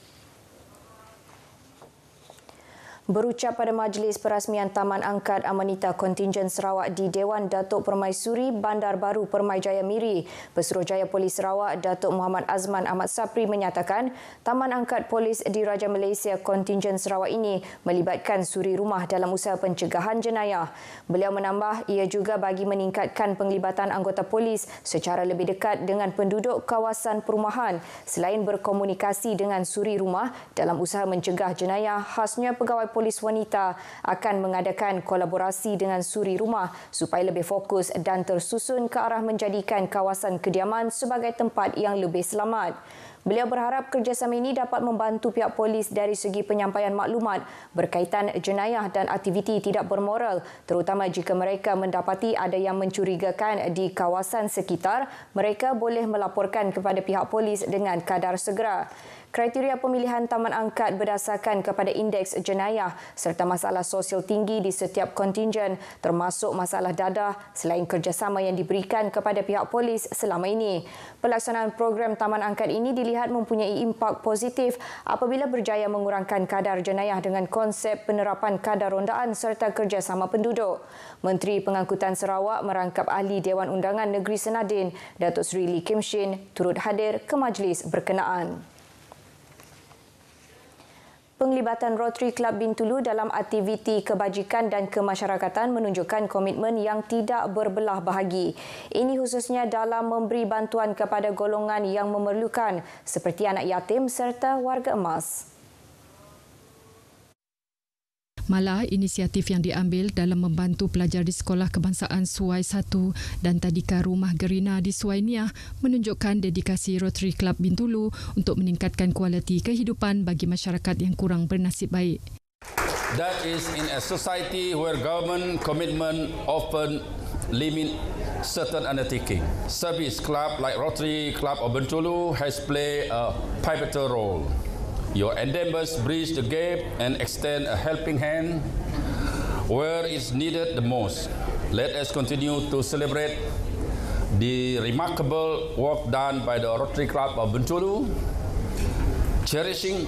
Speaker 25: Berucap pada majlis perasmian Taman Angkat Amanita Kontingen Sarawak di Dewan Datuk Permaisuri Bandar Baru Permai Jaya Miri, Pesuruhjaya Polis Sarawak Datuk Muhammad Azman Ahmad Sapri menyatakan Taman Angkat Polis Diraja Malaysia Kontingen Sarawak ini melibatkan suri rumah dalam usaha pencegahan jenayah. Beliau menambah ia juga bagi meningkatkan penglibatan anggota polis secara lebih dekat dengan penduduk kawasan perumahan selain berkomunikasi dengan suri rumah dalam usaha mencegah jenayah. Khasnya pegawai polis wanita akan mengadakan kolaborasi dengan suri rumah supaya lebih fokus dan tersusun ke arah menjadikan kawasan kediaman sebagai tempat yang lebih selamat. Beliau berharap kerjasama ini dapat membantu pihak polis dari segi penyampaian maklumat berkaitan jenayah dan aktiviti tidak bermoral, terutama jika mereka mendapati ada yang mencurigakan di kawasan sekitar, mereka boleh melaporkan kepada pihak polis dengan kadar segera. Kriteria pemilihan Taman Angkat berdasarkan kepada indeks jenayah serta masalah sosial tinggi di setiap kontingen termasuk masalah dadah selain kerjasama yang diberikan kepada pihak polis selama ini. Pelaksanaan program Taman Angkat ini dilihat mempunyai impak positif apabila berjaya mengurangkan kadar jenayah dengan konsep penerapan kadar rondaan serta kerjasama penduduk. Menteri Pengangkutan Sarawak merangkap ahli Dewan Undangan Negeri Senadin, Datuk Seri Lee Kim Shin, turut hadir ke majlis berkenaan. Penglibatan Rotary Club Bintulu dalam aktiviti kebajikan dan kemasyarakatan menunjukkan komitmen yang tidak berbelah bahagi. Ini khususnya dalam memberi bantuan kepada golongan yang memerlukan seperti anak yatim serta warga emas.
Speaker 26: Malah, inisiatif yang diambil dalam membantu pelajar di Sekolah Kebangsaan Suai 1 dan tadika Rumah Gerina di Suai Niah menunjukkan dedikasi Rotary Club Bintulu untuk meningkatkan kualiti kehidupan bagi masyarakat yang kurang bernasib baik.
Speaker 4: That is in a society where government commitment often limit certain undertaking. Service club like Rotary Club of Bintulu has played a pivotal role. Your endeavours bridge the gap and extend a helping hand where it's needed the most. Let us continue to celebrate the remarkable work done by the Rotary Club of Bintulu, cherishing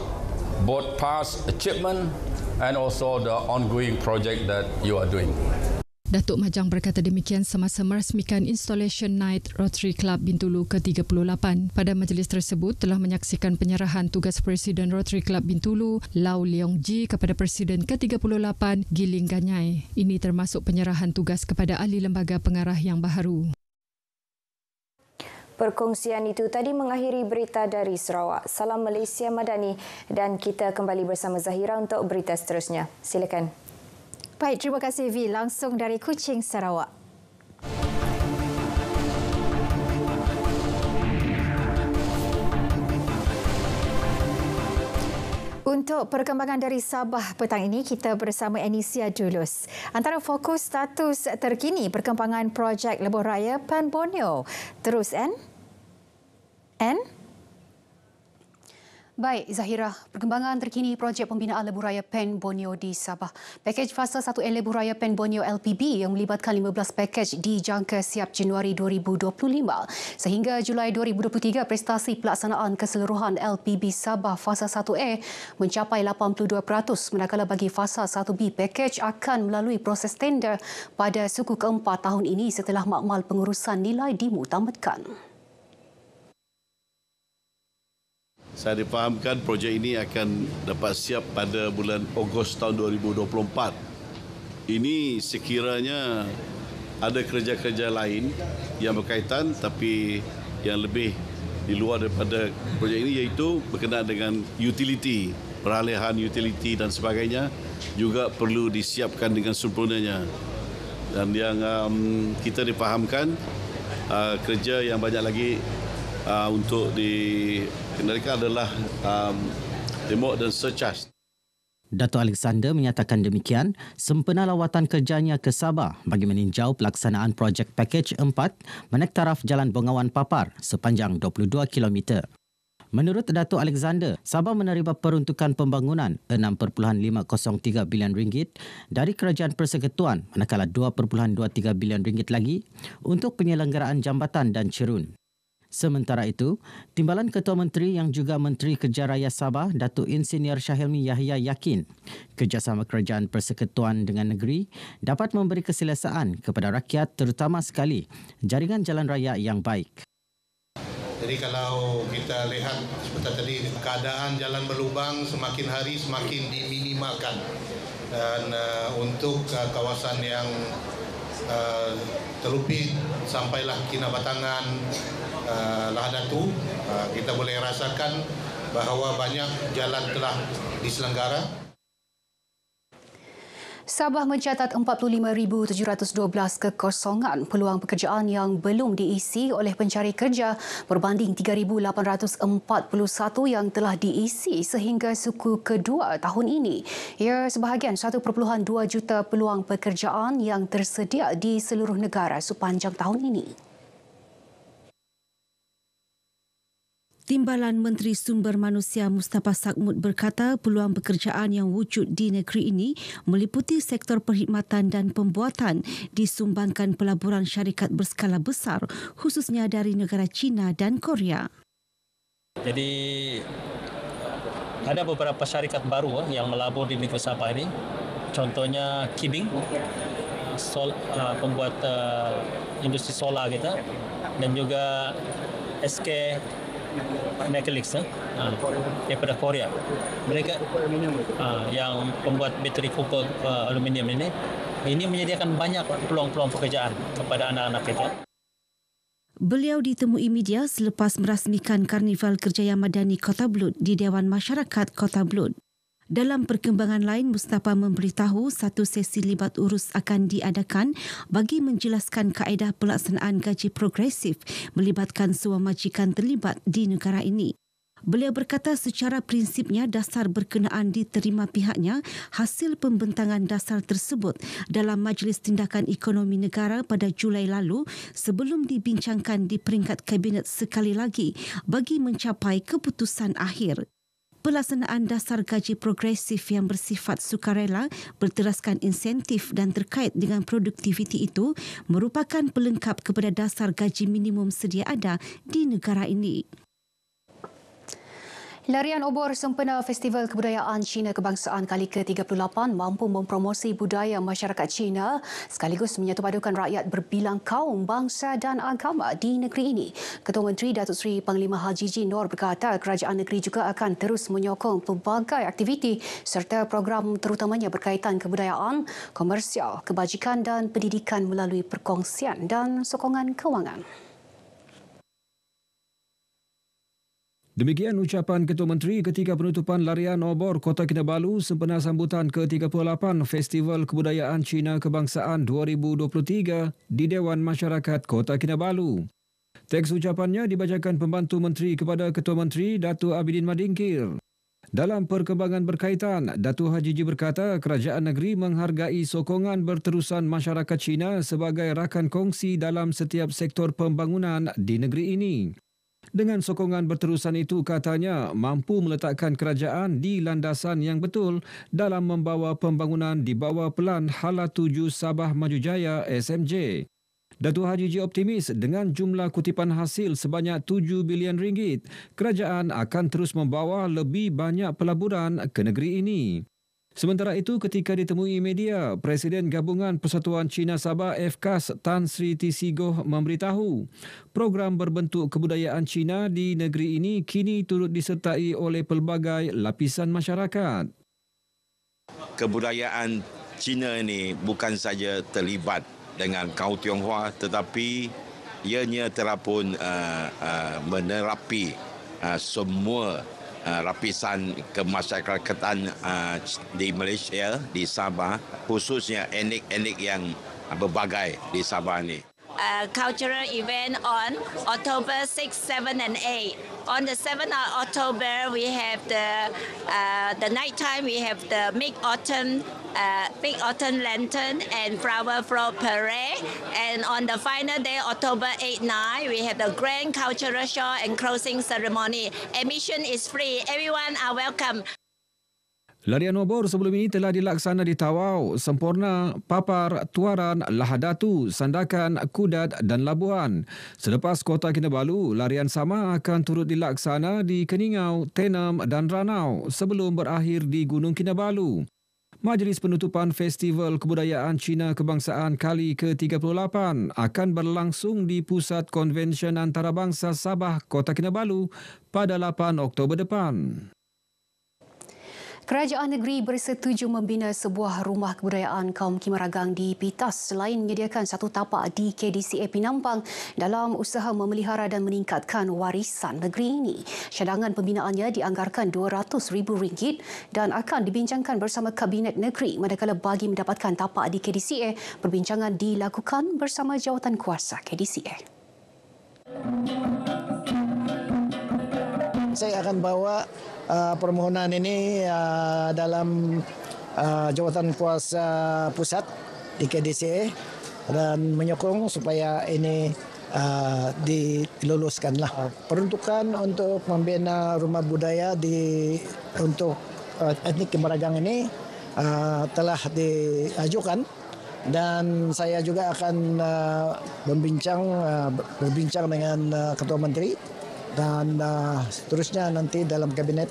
Speaker 4: both past achievement and also the ongoing project that you are doing.
Speaker 26: Datuk Majang berkata demikian semasa merasmikan Installation Night Rotary Club Bintulu ke-38. Pada majlis tersebut telah menyaksikan penyerahan tugas Presiden Rotary Club Bintulu, Lau Leong Ji kepada Presiden ke-38, Giling Ganyai. Ini termasuk penyerahan tugas kepada ahli lembaga pengarah yang baharu.
Speaker 25: Perkongsian itu tadi mengakhiri berita dari Sarawak. Salam Malaysia Madani dan kita kembali bersama Zahira untuk berita seterusnya. Silakan.
Speaker 2: Baik, terima kasih Vi. Langsung dari Kuching, Sarawak. Untuk perkembangan dari Sabah petang ini, kita bersama Anisia Dulus. Antara fokus status terkini perkembangan projek Lebuh Raya Pen Borneo. Terus, Ann?
Speaker 5: Baik, Zahira. Perkembangan terkini projek pembinaan Lebuh Raya Pen Borneo di Sabah. Pakej fasa 1 Lebuh Raya Pen Borneo LPB yang melibatkan 15 pakej dijangka siap Januari 2025. Sehingga Julai 2023, prestasi pelaksanaan keseluruhan LPB Sabah fasa 1A mencapai 82%, manakala bagi fasa 1B pakej akan melalui proses tender pada suku keempat tahun ini setelah makmal pengurusan nilai dimutamatkan.
Speaker 6: Saya difahamkan projek ini akan dapat siap pada bulan Ogos tahun 2024. Ini sekiranya ada kerja-kerja lain yang berkaitan tapi yang lebih di luar daripada projek ini iaitu berkenaan dengan utility, peralihan utility dan sebagainya juga perlu disiapkan dengan sempurnanya. Dan yang kita difahamkan kerja yang banyak lagi untuk dikendalikan adalah remok dan surcharge.
Speaker 7: Dato' Alexander menyatakan demikian sempena lawatan kerjanya ke Sabah bagi meninjau pelaksanaan projek pakej 4 menektaraf Jalan Bengawan Papar sepanjang 22 km. Menurut Dato' Alexander, Sabah menerima peruntukan pembangunan RM6.503 bilion dari Kerajaan Persekutuan manakala RM2.23 bilion lagi untuk penyelenggaraan jambatan dan cerun. Sementara itu, Timbalan Ketua Menteri yang juga Menteri Kerja Raya Sabah, Datuk Insinyur Syahilmi Yahya yakin kerjasama Kerajaan Persekutuan dengan negeri dapat memberi keselesaan kepada rakyat terutama sekali jaringan jalan raya yang baik.
Speaker 8: Jadi kalau kita lihat seperti tadi, keadaan jalan berlubang semakin hari semakin diminimalkan. Dan untuk kawasan yang terlupit sampailah Kinabatangan, Lahadatu, kita boleh rasakan bahawa banyak jalan telah diselenggara.
Speaker 5: Sabah mencatat 45,712 kekosongan peluang pekerjaan yang belum diisi oleh pencari kerja berbanding 3,841 yang telah diisi sehingga suku kedua tahun ini. Ia sebahagian 1.2 juta peluang pekerjaan yang tersedia di seluruh negara sepanjang tahun ini.
Speaker 9: Timbalan Menteri Sumber Manusia Mustafa Sakmud berkata peluang pekerjaan yang wujud di negeri ini meliputi sektor perkhidmatan dan pembuatan disumbangkan pelaburan syarikat berskala besar khususnya dari negara China dan Korea.
Speaker 10: Jadi ada beberapa syarikat baru yang melabur di negeri Sabah ini. Contohnya Kibing, pembuat industri solar kita, dan juga SK Mechanics daripada Korea. Mereka yang pembuat bateri copper aluminium ini menyediakan banyak peluang-peluang pekerjaan kepada anak-anak kita.
Speaker 9: Beliau ditemui media selepas merasmikan Karnival Kerjaya Madani Kota Belud di Dewan Masyarakat Kota Belud. Dalam perkembangan lain, Mustafa memberitahu satu sesi libat urus akan diadakan bagi menjelaskan kaedah pelaksanaan gaji progresif melibatkan semua majikan terlibat di negara ini. Beliau berkata secara prinsipnya dasar berkenaan diterima pihaknya hasil pembentangan dasar tersebut dalam Majlis Tindakan Ekonomi Negara pada Julai lalu sebelum dibincangkan di peringkat Kabinet sekali lagi bagi mencapai keputusan akhir. Pelaksanaan dasar gaji progresif yang bersifat sukarela berteraskan insentif dan terkait dengan produktiviti itu merupakan pelengkap kepada dasar gaji minimum sedia ada di negara ini.
Speaker 5: Larian obor sempena Festival Kebudayaan Cina Kebangsaan kali ke-38 mampu mempromosi budaya masyarakat Cina sekaligus menyatupadukan rakyat berbilang kaum, bangsa dan agama di negeri ini. Ketua Menteri Datuk Seri Panglima Haji Ji Noor berkata kerajaan negeri juga akan terus menyokong pelbagai aktiviti serta program terutamanya berkaitan kebudayaan, komersial, kebajikan dan pendidikan melalui perkongsian dan sokongan kewangan.
Speaker 11: Demikian ucapan Ketua Menteri ketika penutupan larian obor Kota Kinabalu sempena sambutan ke-38 Festival Kebudayaan Cina Kebangsaan 2023 di Dewan Masyarakat Kota Kinabalu. Teks ucapannya dibacakan Pembantu Menteri kepada Ketua Menteri Datuk Abidin Madingkir. Dalam perkembangan berkaitan, Datuk Haji Ji berkata kerajaan negeri menghargai sokongan berterusan masyarakat Cina sebagai rakan kongsi dalam setiap sektor pembangunan di negeri ini. Dengan sokongan berterusan itu, katanya mampu meletakkan kerajaan di landasan yang betul dalam membawa pembangunan di bawah Pelan Hala 7 Sabah Maju Jaya SMJ. Datuk Haji Ji optimis dengan jumlah kutipan hasil sebanyak 7 bilion ringgit, kerajaan akan terus membawa lebih banyak pelaburan ke negeri ini. Sementara itu, ketika ditemui media, Presiden Gabungan Persatuan Cina Sabah FKAS Tan Sri T.C. Goh memberitahu program berbentuk kebudayaan Cina di negeri ini kini turut disertai oleh pelbagai lapisan masyarakat.
Speaker 12: Kebudayaan Cina ini bukan saja terlibat dengan kaum Tionghoa tetapi ianya telah pun menerapi semua lapisan kemasyarakatan di Malaysia, di Sabah, khususnya etnik-etnik yang berbagai di Sabah ini.
Speaker 13: cultural event on October 6, 7 and 8. On the 7th of October, we have the night time, we have the Mid-Autumn Lantern and Flower Float Parade. And on the final day, October 8-9, we have the Grand Cultural Show and closing ceremony. Admission is free. Everyone are welcome.
Speaker 11: Larian obor sebelum ini telah dilaksana di Tawau, Semporna, Papar, Tuaran, Lahadatu, Sandakan, Kudat dan Labuan. Selepas Kota Kinabalu, larian sama akan turut dilaksana di Keningau, Tenem dan Ranau sebelum berakhir di Gunung Kinabalu. Majlis penutupan Festival Kebudayaan Cina Kebangsaan kali ke-38 akan berlangsung di Pusat Konvensyen Antarabangsa Sabah, Kota Kinabalu pada 8 Oktober depan.
Speaker 5: Kerajaan negeri bersetuju membina sebuah rumah kebudayaan kaum Kimaragang di Pitas selain menyediakan satu tapak di KDCA Pinampang dalam usaha memelihara dan meningkatkan warisan negeri ini. Cadangan pembinaannya dianggarkan RM200,000 dan akan dibincangkan bersama Kabinet Negeri manakala bagi mendapatkan tapak di KDCA, perbincangan dilakukan bersama jawatan kuasa KDCA.
Speaker 14: Saya akan bawa permohonan ini dalam jawatan kuasa pusat di KDCA dan menyokong supaya ini diluluskanlah. Peruntukan untuk membina rumah budaya untuk etnik Kimaragang ini telah diajukan dan saya juga akan berbincang dengan Ketua Menteri dan seterusnya nanti dalam kabinet.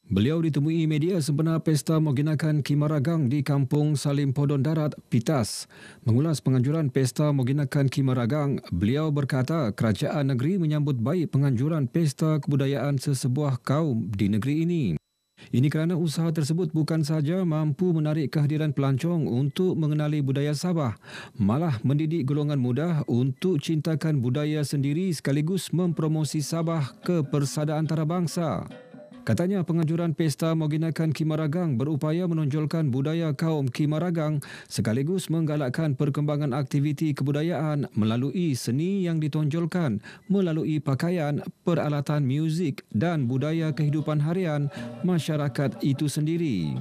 Speaker 11: Beliau ditemui media sempena Pesta Moginakan Kimaragang di Kampung Salim Podon Darat, Pitas. Mengulas penganjuran Pesta Moginakan Kimaragang, beliau berkata kerajaan negeri menyambut baik penganjuran pesta kebudayaan sesebuah kaum di negeri ini. Ini kerana usaha tersebut bukan sahaja mampu menarik kehadiran pelancong untuk mengenali budaya Sabah, malah mendidik golongan muda untuk cintakan budaya sendiri sekaligus mempromosi Sabah ke persada antarabangsa. Katanya penganjuran Pesta Moginakan Kimaragang berupaya menonjolkan budaya kaum Kimaragang sekaligus menggalakkan perkembangan aktiviti kebudayaan melalui seni yang ditonjolkan melalui pakaian, peralatan muzik dan budaya kehidupan harian masyarakat itu sendiri.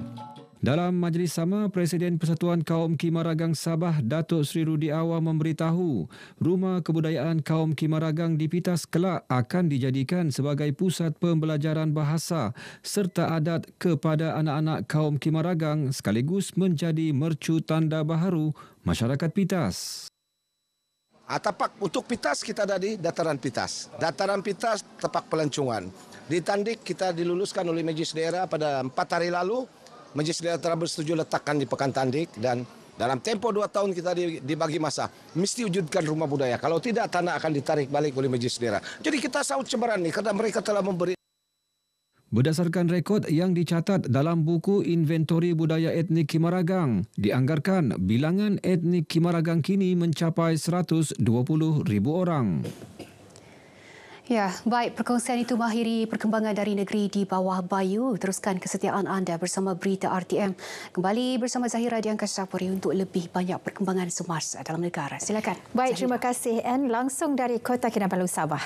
Speaker 11: Dalam majlis sama, Presiden Persatuan Kaum Kimaragang Sabah, Datuk Seri Rudi Awar memberitahu Rumah Kebudayaan Kaum Kimaragang di Pitas kelak akan dijadikan sebagai pusat pembelajaran bahasa serta adat kepada anak-anak kaum Kimaragang sekaligus menjadi mercu tanda baharu masyarakat Pitas.
Speaker 16: Tapak untuk Pitas kita ada di Dataran Pitas. Dataran Pitas tapak pelancongan. Di Tandik kita diluluskan oleh Majlis Daerah pada 4 hari lalu. Majlis Daerah telah bersetuju letakkan di Pekan Tandik dan dalam tempoh 2 tahun kita dibagi masa. Mesti wujudkan rumah budaya. Kalau tidak, tanah akan ditarik balik oleh Majlis Daerah. Jadi kita saut cabaran ini kerana mereka telah memberi.
Speaker 11: Berdasarkan rekod yang dicatat dalam buku Inventori Budaya Etnik Kimaragang, dianggarkan bilangan etnik Kimaragang kini mencapai 120,000 orang.
Speaker 5: Ya, baik, perkongsian itu mengakhiri perkembangan dari negeri di bawah Bayu. Teruskan kesetiaan anda bersama Berita RTM. Kembali bersama Zahira di Angkasa Puri untuk lebih banyak perkembangan semasa dalam negara. Silakan.
Speaker 2: Baik, terima kasih Anne. Langsung dari Kota Kinabalu, Sabah.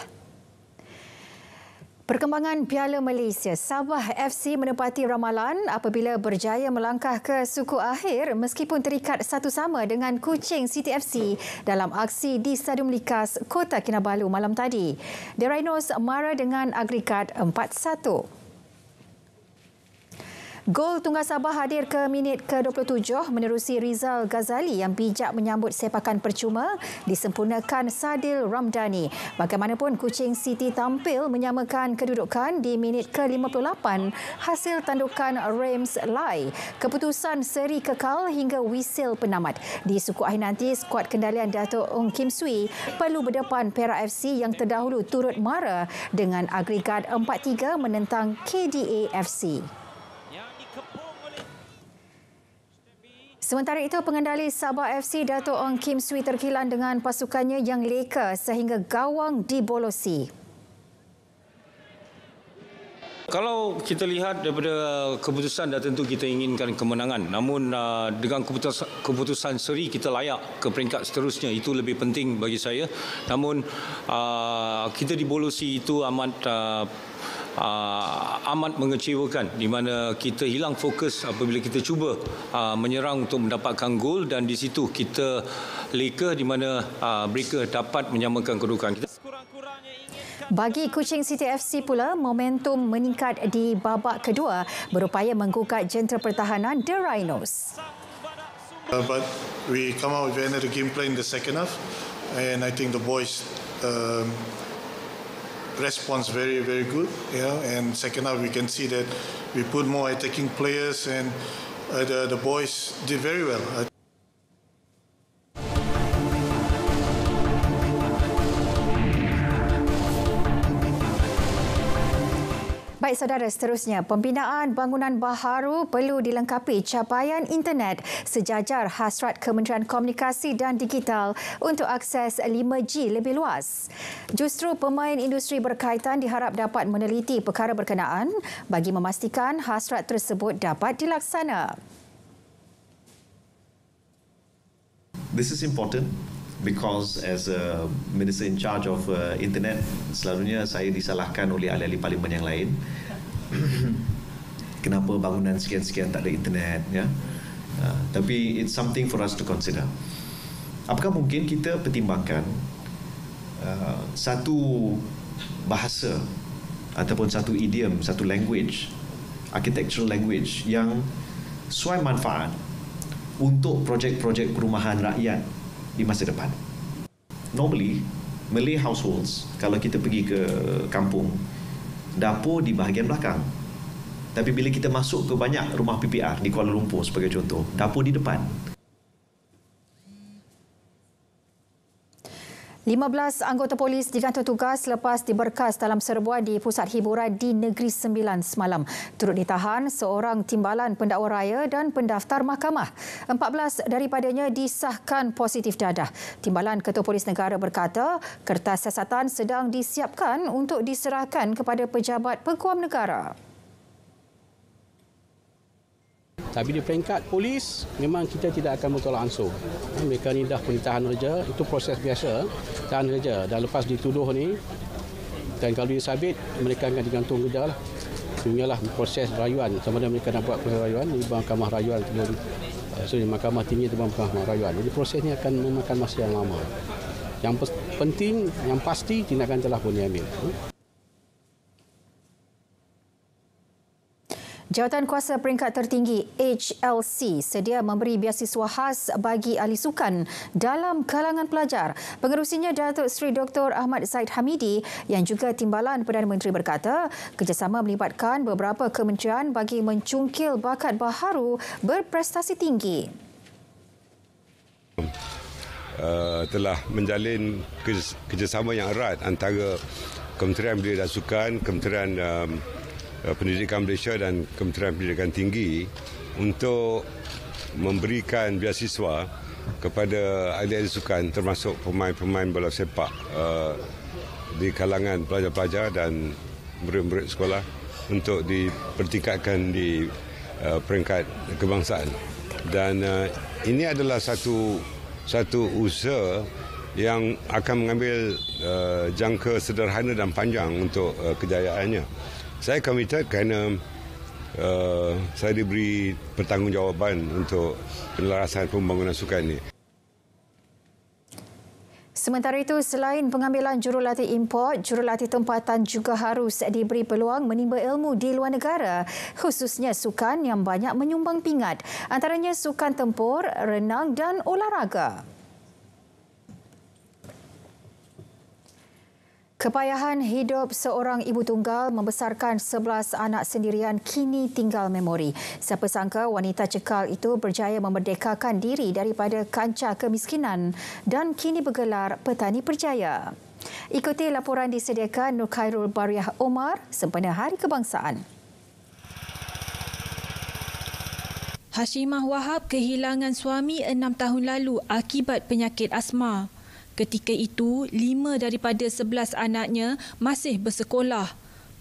Speaker 2: Perkembangan Piala Malaysia, Sabah FC menepati ramalan apabila berjaya melangkah ke suku akhir meskipun terikat satu sama dengan Kuching City FC dalam aksi di Stadium Likas Kota Kinabalu malam tadi. The Rhinos mara dengan agregat 4-1. Gol tunggal Sabah hadir ke minit ke-27 menerusi Rizal Ghazali yang bijak menyambut sepakan percuma disempurnakan Sadil Ramdhani. Bagaimanapun Kuching City tampil menyamakan kedudukan di minit ke-58 hasil tandukan Rames Lai. Keputusan seri kekal hingga wisil penamat. Di suku akhir nanti, skuad kendalian Dato' Ong Kim Swee perlu berdepan Perak FC yang terdahulu turut mara dengan agregat 4-3 menentang KDA FC. Sementara itu, pengendali Sabah FC Dato' Ong Kim Swee terkilan dengan pasukannya yang leka sehingga gawang dibolosi.
Speaker 15: Kalau kita lihat daripada keputusan, dah tentu kita inginkan kemenangan. Namun dengan keputusan seri kita layak ke peringkat seterusnya, itu lebih penting bagi saya. Namun kita dibolosi itu amat mengecewakan, di mana kita hilang fokus apabila kita cuba menyerang untuk mendapatkan gol, dan di situ kita leka di mana mereka dapat menyamakan kedudukan.
Speaker 2: Bagi Kuching City FC pula, momentum meningkat di babak kedua berupaya menggugat jentera pertahanan The Rhinos.
Speaker 17: But we come out with another game plan in the second half, and I think the boys response very, very good. And second half we can see that we put more attacking players, and the boys did very well.
Speaker 2: Baik saudara, seterusnya pembinaan bangunan baharu perlu dilengkapi capaian internet sejajar hasrat Kementerian Komunikasi dan Digital untuk akses 5G lebih luas. Justru pemain industri berkaitan diharap dapat meneliti perkara berkenaan bagi memastikan hasrat tersebut dapat dilaksana.
Speaker 18: This is important because as a minister in charge of internet, selalunya saya disalahkan oleh ahli-ahli parlimen yang lain. Kenapa bangunan sekian-sekian tak ada internet, ya? Tapi it's something for us to consider. Apakah mungkin kita pertimbangkan satu bahasa ataupun satu idiom, satu language, architectural language yang sesuai manfaat untuk projek-projek perumahan rakyat di masa depan. Normally, Malay households, kalau kita pergi ke kampung, dapur di bahagian belakang. Tapi bila kita masuk ke banyak rumah PPR di Kuala Lumpur sebagai contoh, dapur di depan.
Speaker 2: 15 anggota polis digantung tugas selepas diberkas dalam serbuan di pusat hiburan di Negeri Sembilan semalam. Turut ditahan seorang timbalan pendakwa raya dan pendaftar mahkamah. 14 daripadanya disahkan positif dadah. Timbalan Ketua Polis Negara berkata, kertas siasatan sedang disiapkan untuk diserahkan kepada pejabat peguam negara.
Speaker 22: Tapi di peringkat polis, memang kita tidak akan bertolak ansur. Mereka ni dah penitahan reja, itu proses biasa, tahan reja. Dan lepas dituduh ni, dan kalau disabit, mereka akan digantung reja lah. Inilah proses rayuan. Sama ada mereka nak buat proses rayuan, di mahkamah rayuan, di mahkamah tinggi atau mahkamah rayuan. Jadi proses ini akan memakan masa yang lama. Yang penting, yang pasti, tindakan telah pun diambil.
Speaker 2: Jawatan Kuasa Peringkat Tertinggi HLC sedia memberi beasiswa khas bagi ahli sukan dalam kalangan pelajar. Pengerusinya Datuk Seri Dr. Ahmad Zaid Hamidi yang juga timbalan Perdana Menteri berkata, kerjasama melibatkan beberapa kementerian bagi mencungkil bakat baharu berprestasi tinggi.
Speaker 19: Telah menjalin kerjasama yang erat antara Kementerian Belia dan Sukan, Kementerian Pendidikan Malaysia dan Kementerian Pendidikan Tinggi untuk memberikan beasiswa kepada ahli-ahli sukan termasuk pemain-pemain bola sepak di kalangan pelajar-pelajar dan murid-murid sekolah untuk dipertingkatkan di peringkat kebangsaan. Dan ini adalah satu usaha yang akan mengambil jangka sederhana dan panjang untuk kejayaannya. Saya komited kerana saya diberi pertanggungjawaban untuk penelarasan pembangunan sukan ini.
Speaker 2: Sementara itu, selain pengambilan jurulatih import, jurulatih tempatan juga harus diberi peluang menimba ilmu di luar negara, khususnya sukan yang banyak menyumbang pingat, antaranya sukan tempur, renang dan olahraga. Kepayahan hidup seorang ibu tunggal membesarkan 11 anak sendirian kini tinggal memori. Siapa sangka wanita cekal itu berjaya memerdekakan diri daripada kancah kemiskinan dan kini bergelar petani berjaya. Ikuti laporan disediakan Nur Khairul Bariah Omar sempena Hari Kebangsaan.
Speaker 20: Hashimah Wahab kehilangan suami 6 tahun lalu akibat penyakit asma. Ketika itu, 5 daripada 11 anaknya masih bersekolah.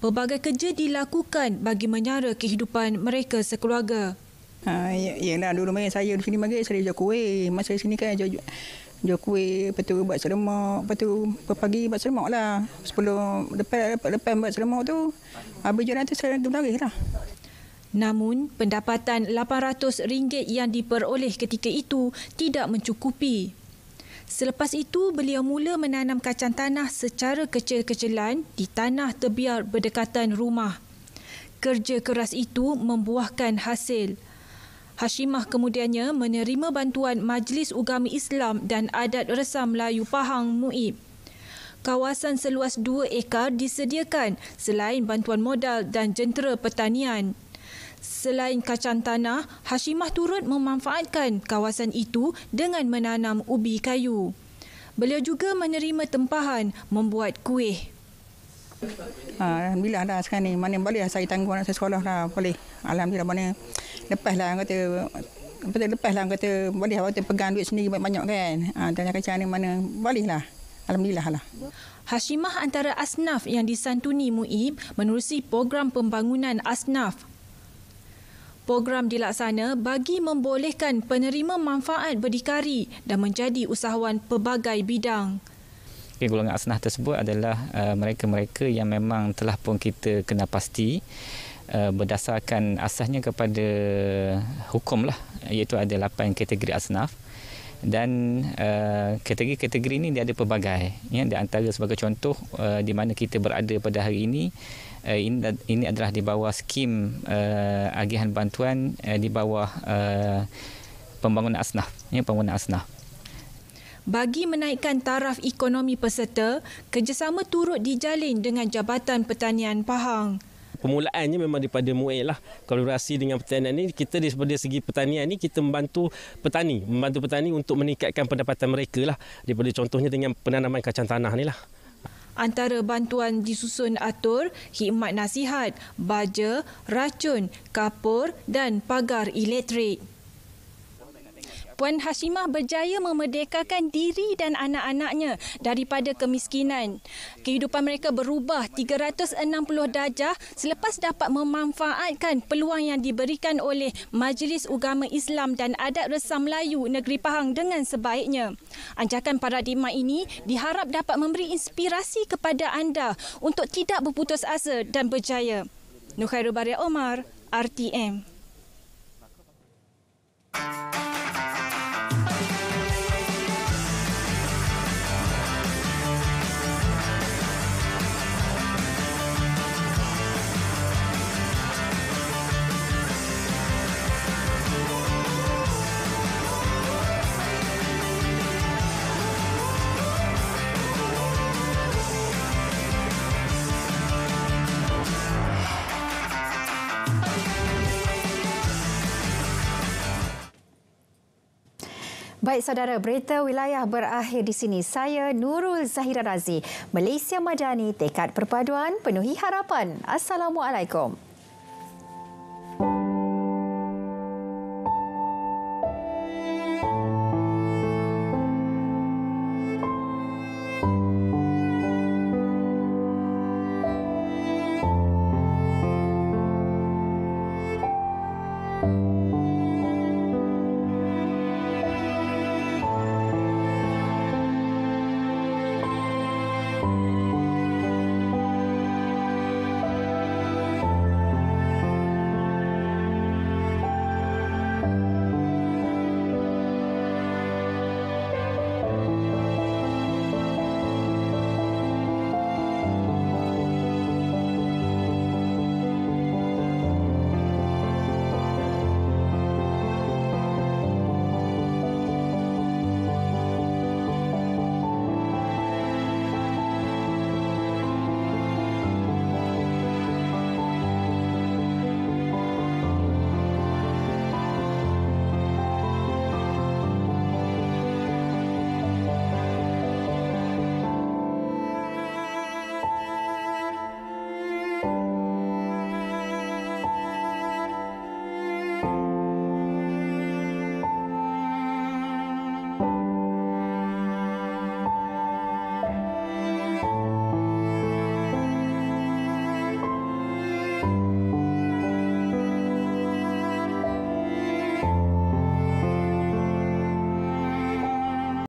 Speaker 20: pelbagai kerja dilakukan bagi menyara kehidupan mereka sekeluarga.
Speaker 1: Yalah, dulu masa saya di sini saya jual kuih. Masa sini kan jual kuih, lepas tu buat seremak, lepas tu pagi buat seremak lah. Sebelum lepas buat seremak tu, habis jualan tu saya berlaris lah.
Speaker 20: Namun, pendapatan RM800 yang diperoleh ketika itu tidak mencukupi. Selepas itu, beliau mula menanam kacang tanah secara kecil-kecilan di tanah tebiar berdekatan rumah. Kerja keras itu membuahkan hasil. Hashimah kemudiannya menerima bantuan Majlis Ugama Islam dan Adat Resam Melayu Pahang MUIB. Kawasan seluas 2 ekar disediakan selain bantuan modal dan jentera pertanian. Selain kacang tanah, Hashimah turut memanfaatkan kawasan itu dengan menanam ubi kayu. Beliau juga menerima tempahan membuat kuih.
Speaker 1: Alhamdulillah dah sekarang ni. Mana boleh saya tanggung anak saya sekolah dah. Boleh. Alhamdulillah mana. Lepas lah kata boleh awak pegang duit sendiri banyak kan. Tanya kacang ni mana. Boleh lah. Alhamdulillah lah.
Speaker 20: Hashimah antara asnaf yang disantuni MUIB menerusi program pembangunan asnaf. Program dilaksana bagi membolehkan penerima manfaat berdikari dan menjadi usahawan pelbagai bidang.
Speaker 3: Golongan asnaf tersebut adalah mereka-mereka yang memang telah pun kita kenal pasti berdasarkan asasnya kepada hukum lah, iaitu ada 8 kategori asnaf dan kategori-kategori ini dia ada pelbagai. Ya, di antara sebagai contoh di mana kita berada pada hari ini, ini adalah di bawah skim agihan bantuan di bawah pembangunan asnaf, ya, pembangunan asnaf.
Speaker 20: Bagi menaikkan taraf ekonomi peserta, kerjasama turut dijalin dengan Jabatan Pertanian Pahang.
Speaker 4: Permulaannya memang daripada MUIB lah. Kolaborasi dengan pertanian ni, kita daripada segi pertanian ni, kita membantu petani untuk meningkatkan pendapatan mereka lah. Daripada contohnya dengan penanaman kacang tanah ni lah.
Speaker 20: Antara bantuan disusun atur, khidmat nasihat, baja, racun, kapur dan pagar elektrik. Puan Hashimah berjaya memerdekakan diri dan anak-anaknya daripada kemiskinan. Kehidupan mereka berubah 360 darjah selepas dapat memanfaatkan peluang yang diberikan oleh Majlis Ugama Islam dan Adat Resam Melayu Negeri Pahang dengan sebaiknya. Anjakan paradigma ini diharap dapat memberi inspirasi kepada anda untuk tidak berputus asa dan berjaya. Nukhairul Baria Omar, RTM.
Speaker 2: Baik saudara, berita wilayah berakhir di sini. Saya Nurul Zahira Razi. Malaysia Madani, tekad perpaduan, penuhi harapan. Assalamualaikum.